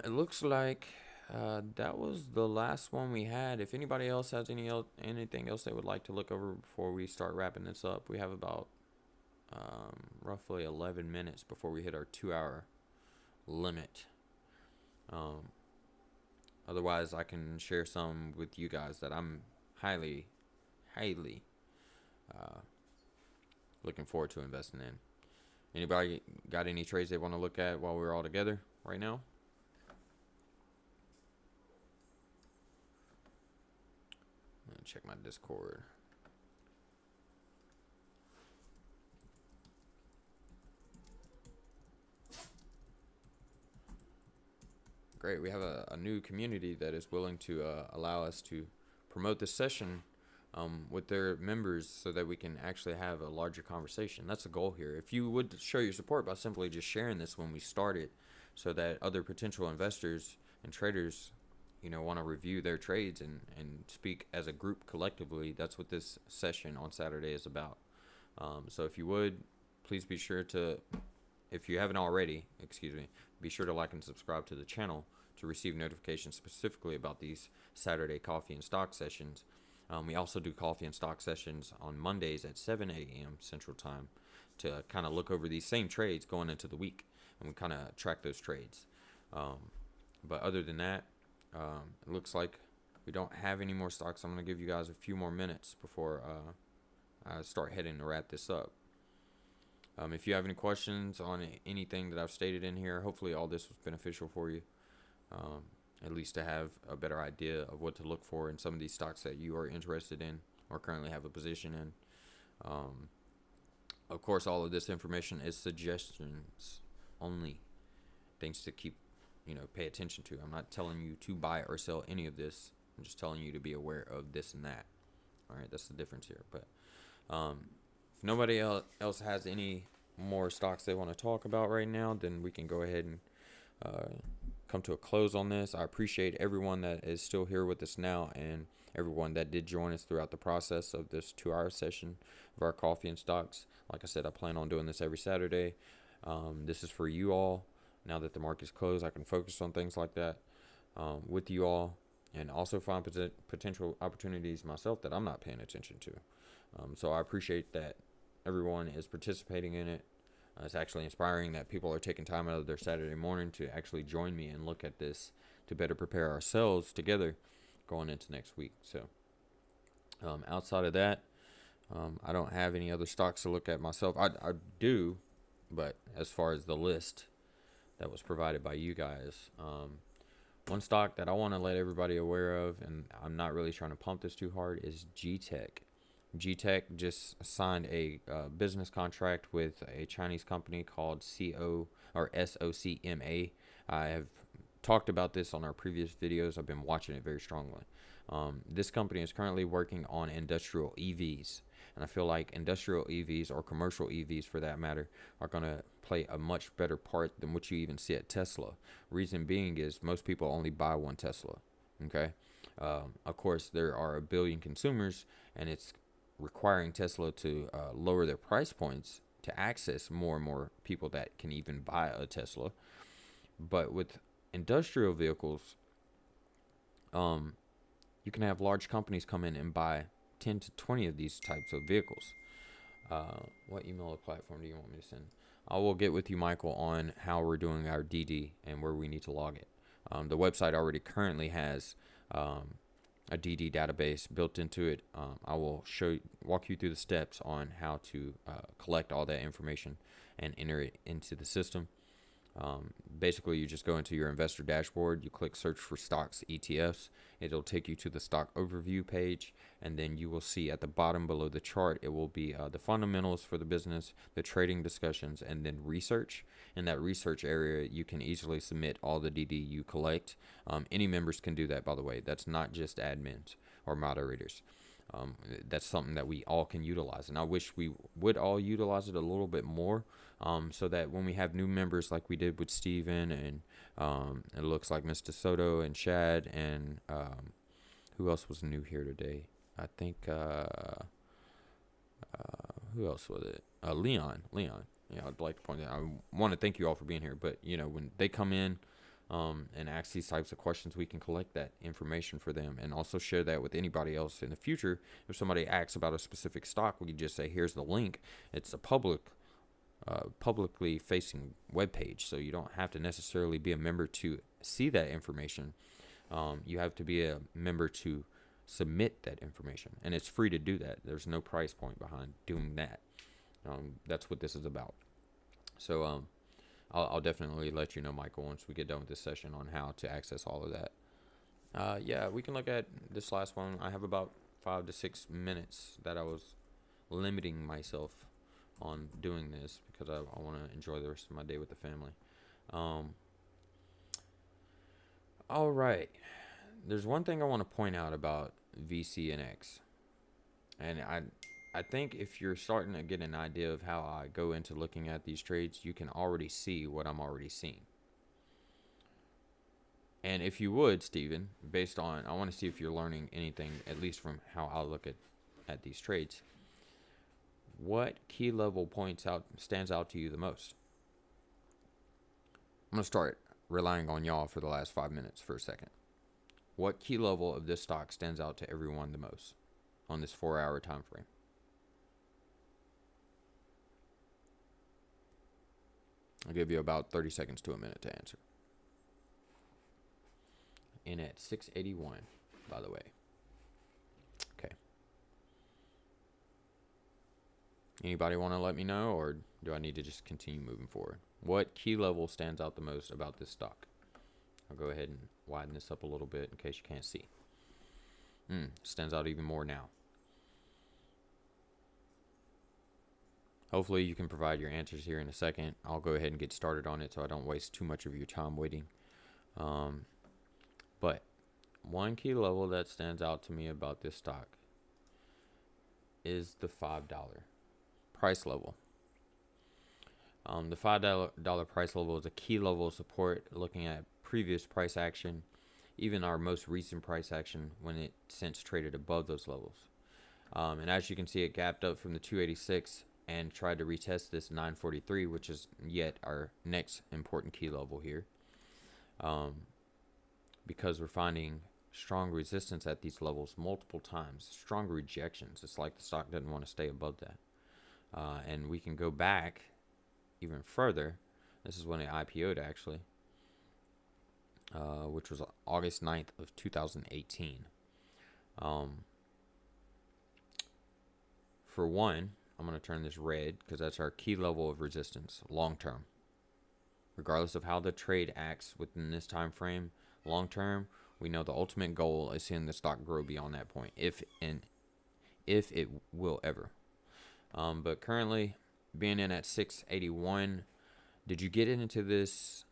It looks like that was the last one we had. If anybody else has anything else they would like to look over before we start wrapping this up, we have about roughly 11 minutes before we hit our 2-hour limit. Otherwise, I can share some with you guys that I'm highly looking forward to investing in. Anybody got any trades they want to look at while we're all together right now? Let me check my Discord. Great, we have a new community that is willing to allow us to promote this session with their members so that we can actually have a larger conversation. That's the goal here. If you would show your support by simply just sharing this when we start it, so that other potential investors and traders, want to review their trades and speak as a group collectively, that's what this session on Saturday is about. So if you would, please be sure to if you haven't already, be sure to like and subscribe to the channel to receive notifications specifically about these Saturday coffee and stock sessions. We also do coffee and stock sessions on Mondays at 7 a.m. Central Time to kind of look over these same trades going into the week, and we kind of track those trades. But other than that, it looks like we don't have any more stocks. I'm going to give you guys a few more minutes before I start heading to wrap this up. If you have any questions on anything that I've stated in here, hopefully all this was beneficial for you. At least to have a better idea of what to look for in some of these stocks that you are interested in or currently have a position in. Of course, all of this information is suggestions only, things to keep, pay attention to. I'm not telling you to buy or sell any of this. I'm just telling you to be aware of this and that. All right, that's the difference here. But if nobody else has any more stocks they want to talk about right now, then we can go ahead and come to a close on this. I appreciate everyone that is still here with us now and everyone that did join us throughout the process of this 2-hour session of our coffee and stocks. Like I said, I plan on doing this every Saturday. This is for you all. Now that the market's closed, I can focus on things like that with you all, and also find potential opportunities myself that I'm not paying attention to. So I appreciate that everyone is participating in it. It's actually inspiring that people are taking time out of their Saturday morning to actually join me and look at this to better prepare ourselves together going into next week. So outside of that, I don't have any other stocks to look at myself. I do, but as far as the list that was provided by you guys, one stock that I want to let everybody aware of, and I'm not really trying to pump this too hard, is GTEC. GTEC just signed a business contract with a Chinese company called SOCMA. I have talked about this on our previous videos. I've been watching it very strongly. This company is currently working on industrial EVs, and I feel like industrial EVs, or commercial EVs for that matter, are going to play a much better part than what you even see at Tesla. Reason being is most people only buy one Tesla. Okay, of course there are a billion consumers, and it's requiring Tesla to lower their price points to access more and more people that can even buy a Tesla. But with industrial vehicles, you can have large companies come in and buy 10 to 20 of these types of vehicles. What email or platform do you want me to send? I will get with you, Michael, on how we're doing our DD and where we need to log it. The website already currently has a DD database built into it. I will walk you through the steps on how to collect all that information and enter it into the system. Basically, you just go into your investor dashboard, you click search for stocks, ETFs. It'll take you to the stock overview page, and then you will see at the bottom below the chart, it will be the fundamentals for the business, the trading discussions, and then research. In that research area, you can easily submit all the DD you collect. Any members can do that, by the way. That's not just admins or moderators. That's something that we all can utilize, and I wish we would all utilize it a little bit more, so that when we have new members like we did with Steven and it looks like Mr. Soto and Shad and who else was new here today? I think who else was it? Leon. Yeah, I'd like to point out, I want to thank you all for being here, but when they come in and ask these types of questions, we can collect that information for them and also share that with anybody else in the future. If somebody asks about a specific stock, we can just say, here's the link. It's a publicly facing web page, so you don't have to necessarily be a member to see that information. You have to be a member to submit that information, and it's free to do that. There's no price point behind doing that. That's what this is about. So I'll definitely let you know, Michael, once we get done with this session on how to access all of that. Yeah, we can look at this last one. I have about 5 to 6 minutes that I was limiting myself on doing this because I want to enjoy the rest of my day with the family. All right. There's one thing I want to point out about VCNX. And I think if you're starting to get an idea of how I go into looking at these trades, you can already see what I'm already seeing. And if you would, Steven, based on, I want to see if you're learning anything, at least from how I look at these trades. What key level stands out to you the most? I'm going to start relying on y'all for the last 5 minutes for a second. What key level of this stock stands out to everyone the most on this 4-hour time frame? I'll give you about 30 seconds to a minute to answer. In at 681, by the way. Okay. Anybody want to let me know, or do I need to just continue moving forward? What key level stands out the most about this stock? I'll go ahead and widen this up a little bit in case you can't see. Stands out even more now. Hopefully you can provide your answers here in a second. I'll go ahead and get started on it so I don't waste too much of your time waiting. But one key level that stands out to me about this stock is the $5 price level. The $5 price level is a key level of support looking at previous price action, even our most recent price action when it since traded above those levels. And as you can see, it gapped up from the 286 and tried to retest this 943, which is yet our next important key level here. Because we're finding strong resistance at these levels multiple times, strong rejections. It's like the stock doesn't want to stay above that. And we can go back even further. This is when it IPO'd actually, which was August 9th of 2018. For one, I'm going to turn this red because that's our key level of resistance long term. Regardless of how the trade acts within this time frame, long term, we know the ultimate goal is seeing the stock grow beyond that point, if it will ever. But currently, being in at 681, did you get into this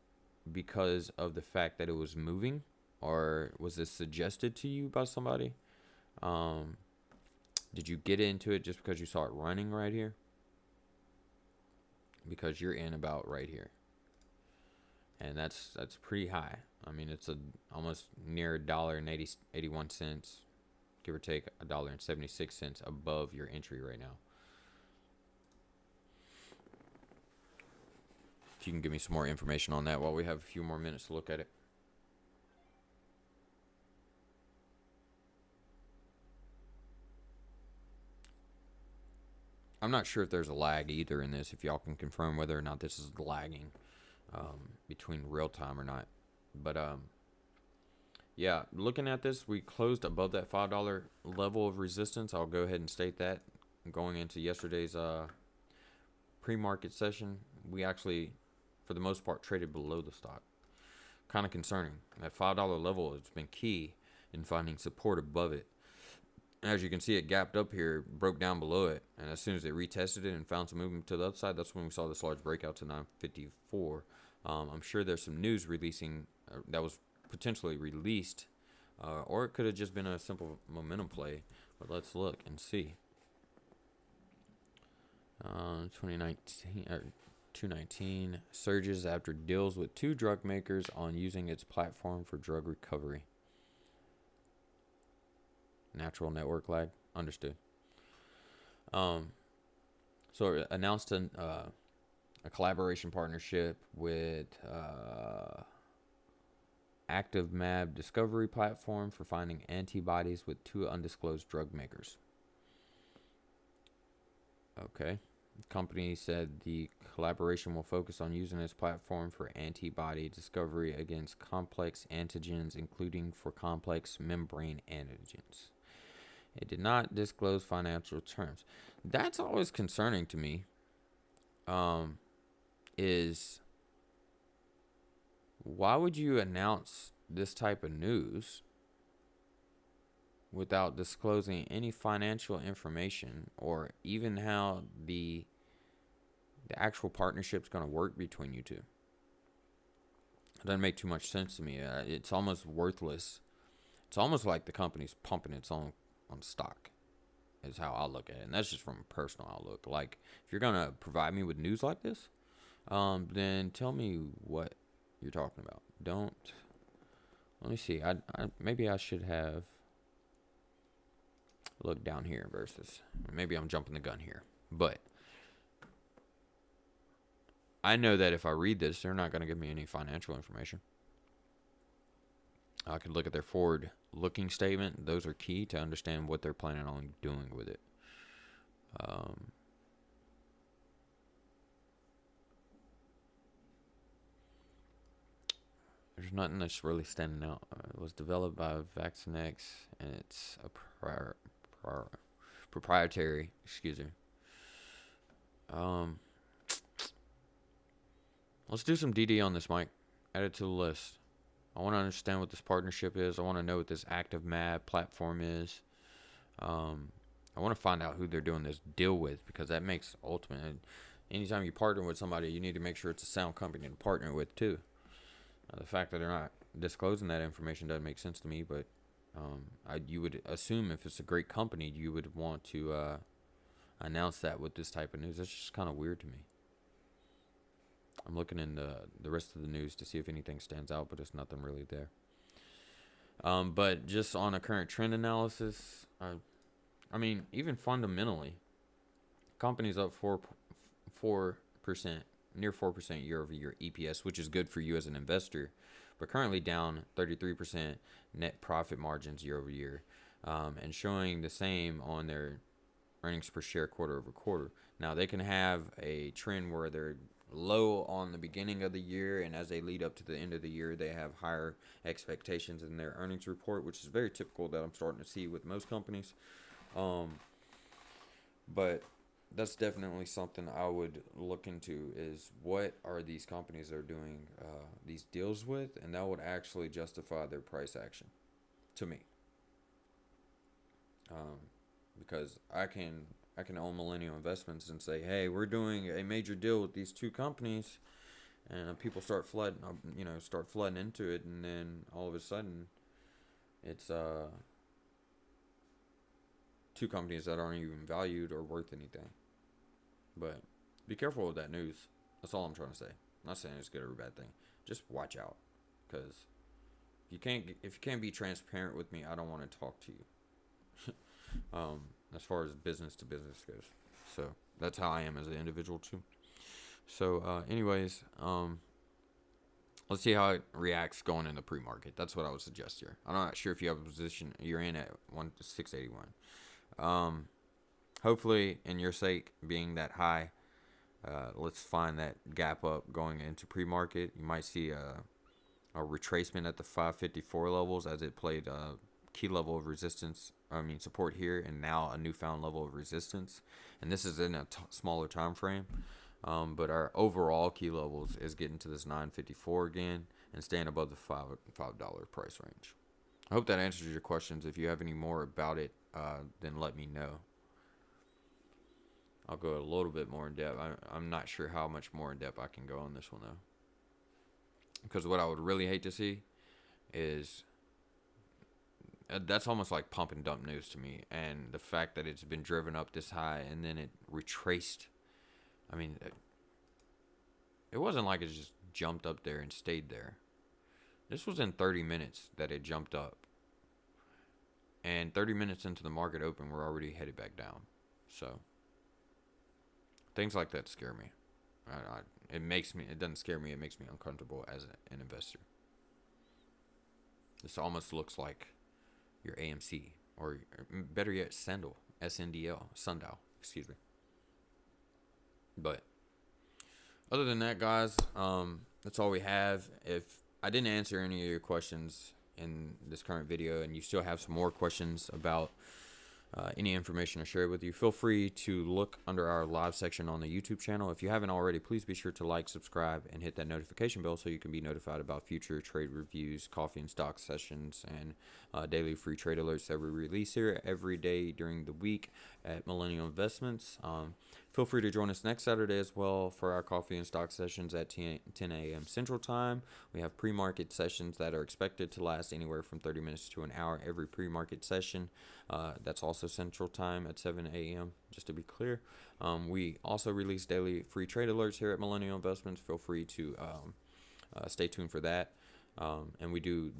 because of the fact that it was moving, or was this suggested to you by somebody? Did you get into it just because you saw it running right here? Because you're in about right here, and that's pretty high. I mean, it's almost near $1.81, give or take $1.76 above your entry right now. If you can give me some more information on that while we have a few more minutes to look at it. I'm not sure if there's a lag either in this, if y'all can confirm whether or not this is lagging between real time or not. But yeah, looking at this, we closed above that $5 level of resistance. I'll go ahead and state that. Going into yesterday's pre-market session, we actually, for the most part, traded below the stock. Kind of concerning. That $5 level has been key in finding support above it. As you can see, it gapped up here, broke down below it, and as soon as it retested it and found some movement to the upside, that's when we saw this large breakout to 954. I'm sure there's some news releasing that was potentially released, or it could have just been a simple momentum play. But let's look and see. 219 surges after deals with 2 drug makers on using its platform for drug recovery. Natural network lag, understood. So it announced a collaboration partnership with Active Mab discovery platform for finding antibodies with 2 undisclosed drug makers. Okay. The company said the collaboration will focus on using this platform for antibody discovery against complex antigens, including for complex membrane antigens. It did not disclose financial terms. That's always concerning to me. Is why would you announce this type of news without disclosing any financial information or even how the actual partnership's going to work between you two? It doesn't make too much sense to me. It's almost worthless. It's almost like the company's pumping its own on stock, is how I look at it. And that's just from a personal outlook. Like, if you're going to provide me with news like this, then tell me what you're talking about. Don't, let me see. Maybe I should have looked down here versus, maybe I'm jumping the gun here. But I know that if I read this, they're not going to give me any financial information. I could look at their forward-looking statement. Those are key to understand what they're planning on doing with it. There's nothing that's really standing out. It was developed by Vaccinex, and it's a proprietary. Excuse me. Let's do some DD on this, Mike. Add it to the list. I want to understand what this partnership is. I want to know what this active MAB platform is. I want to find out who they're doing this deal with, because that makes ultimate. Anytime you partner with somebody, you need to make sure it's a sound company to partner with too. The fact that they're not disclosing that information doesn't make sense to me, but you would assume if it's a great company, you would want to announce that with this type of news. That's just kind of weird to me. I'm looking in the rest of the news to see if anything stands out, but there's nothing really there. But just on a current trend analysis, I mean, even fundamentally, company's up 4%, near 4% year over year EPS, which is good for you as an investor, but currently down 33% net profit margins year over year, and showing the same on their earnings per share quarter over quarter. Now, they can have a trend where they're low on the beginning of the year, and as they lead up to the end of the year, they have higher expectations in their earnings report, which is very typical that I'm starting to see with most companies. But that's definitely something I would look into, is what are these companies that are doing these deals with, and that would actually justify their price action to me. Because I can own Millennial Investments and say, hey, we're doing a major deal with these two companies, and people start flooding into it, and then all of a sudden, it's two companies that aren't even valued or worth anything. But be careful with that news. That's all I'm trying to say. I'm not saying it's good or a bad thing. Just watch out, because if you can't be transparent with me, I don't want to talk to you. As far as business to business goes. So that's how I am as an individual too. So anyways, let's see how it reacts going in the pre-market. That's what I would suggest here. I'm not sure if you have a position you're in at 681. Hopefully, in your sake, being that high, let's find that gap up going into pre-market. You might see a retracement at the 554 levels as it played a key level of support here, and now a newfound level of resistance. And this is in a smaller time frame. But our overall key levels is getting to this 954 again and staying above the $5 price range. I hope that answers your questions. If you have any more about it, then let me know. I'll go a little bit more in depth. I'm not sure how much more in depth I can go on this one, though. Because what I would really hate to see is, that's almost like pump and dump news to me. And the fact that it's been driven up this high and then it retraced. I mean, it wasn't like it just jumped up there and stayed there. This was in 30 minutes that it jumped up. And 30 minutes into the market open, we're already headed back down. So things like that scare me. It doesn't scare me. It makes me uncomfortable as an investor. This almost looks like your AMC, or better yet, Sundial, excuse me. But other than that, guys, that's all we have. If I didn't answer any of your questions in this current video, and you still have some more questions about any information I shared with you, feel free to look under our live section on the YouTube channel. If you haven't already, please be sure to like, subscribe, and hit that notification bell so you can be notified about future trade reviews, coffee and stock sessions, and daily free trade alerts that we release here every day during the week at Millennial Investments. Feel free to join us next Saturday as well for our coffee and stock sessions at 10 a.m. Central Time. We have pre-market sessions that are expected to last anywhere from 30 minutes to an hour every pre-market session. That's also Central Time at 7 a.m., just to be clear. We also release daily free trade alerts here at Millennial Investments. Feel free to stay tuned for that. And we do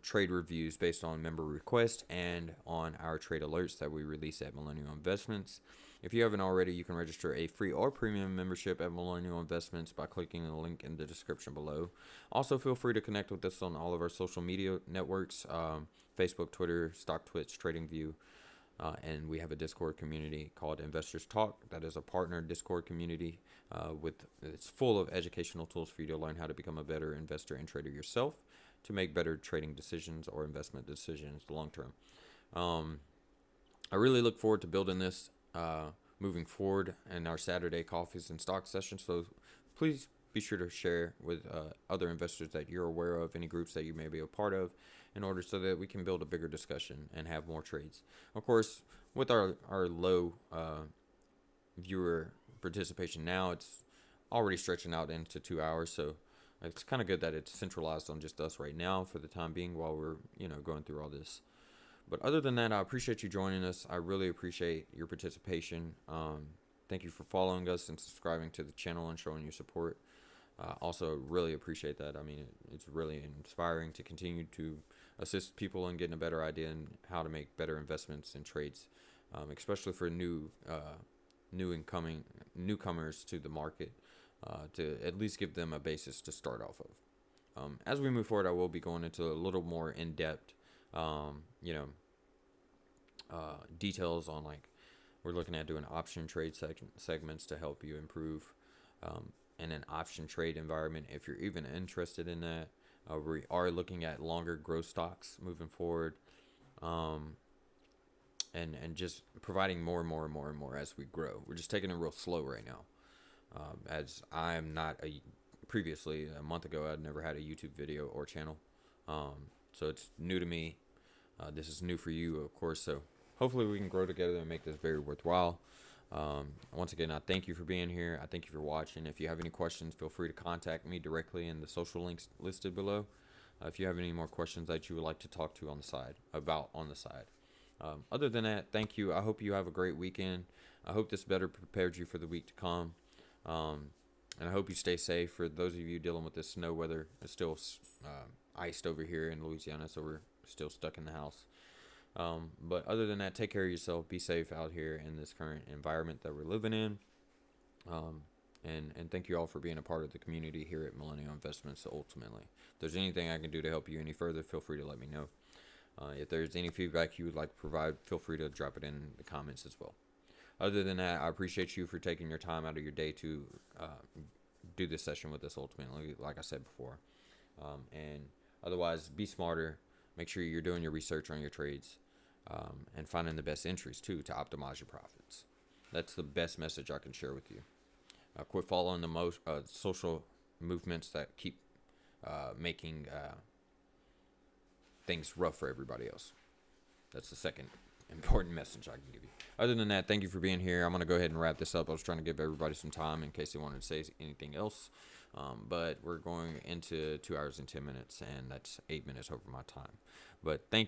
trade reviews based on member request and on our trade alerts that we release at Millennial Investments. If you haven't already, you can register a free or premium membership at Millennial Investments by clicking the link in the description below. Also, feel free to connect with us on all of our social media networks, Facebook, Twitter, Stock Twitch, TradingView, and we have a Discord community called Investors Talk. That is a partner Discord community it's full of educational tools for you to learn how to become a better investor and trader yourself to make better trading decisions or investment decisions long term. I really look forward to building this moving forward in our Saturday coffees and stock sessions. So please be sure to share with other investors that you're aware of, any groups that you may be a part of, in order so that we can build a bigger discussion and have more trades. Of course, with our low viewer participation now, it's already stretching out into 2 hours. So it's kind of good that it's centralized on just us right now for the time being while we're, going through all this. But other than that, I appreciate you joining us. I really appreciate your participation. Thank you for following us and subscribing to the channel and showing your support. Also, really appreciate that. I mean, it's really inspiring to continue to assist people in getting a better idea on how to make better investments and trades, especially for newcomers to the market, to at least give them a basis to start off of. As we move forward, I will be going into a little more in-depth, details on, like, we're looking at doing option trade segments to help you improve in an option trade environment if you're even interested in that. We are looking at longer growth stocks moving forward, and just providing more and more as we grow. We're just taking it real slow right now, as I am not previously a month ago I'd never had a YouTube video or channel, so it's new to me. This is new for you, of course, so hopefully we can grow together and make this very worthwhile. Once again, I thank you for being here. I thank you for watching. If you have any questions, feel free to contact me directly in the social links listed below. If you have any more questions that you would like to talk to on the side. Other than that, thank you. I hope you have a great weekend. I hope this better prepared you for the week to come. And I hope you stay safe. For those of you dealing with this snow weather, it's still iced over here in Louisiana, so we're still stuck in the house. But other than that, take care of yourself. Be safe out here in this current environment that we're living in. And thank you all for being a part of the community here at Millennial Investments. Ultimately, if there's anything I can do to help you any further, feel free to let me know. If there's any feedback you would like to provide, feel free to drop it in the comments as well. Other than that, I appreciate you for taking your time out of your day to do this session with us ultimately, like I said before. And otherwise, be smarter. Make sure you're doing your research on your trades, and finding the best entries too to optimize your profits. That's the best message I can share with you. Quit following the most social movements that keep making things rough for everybody else. That's the second important message I can give you. Other than that, thank you for being here. I'm going to go ahead and wrap this up. I was trying to give everybody some time in case they wanted to say anything else. But we're going into 2 hours and 10 minutes, and that's 8 minutes over my time. But thank you.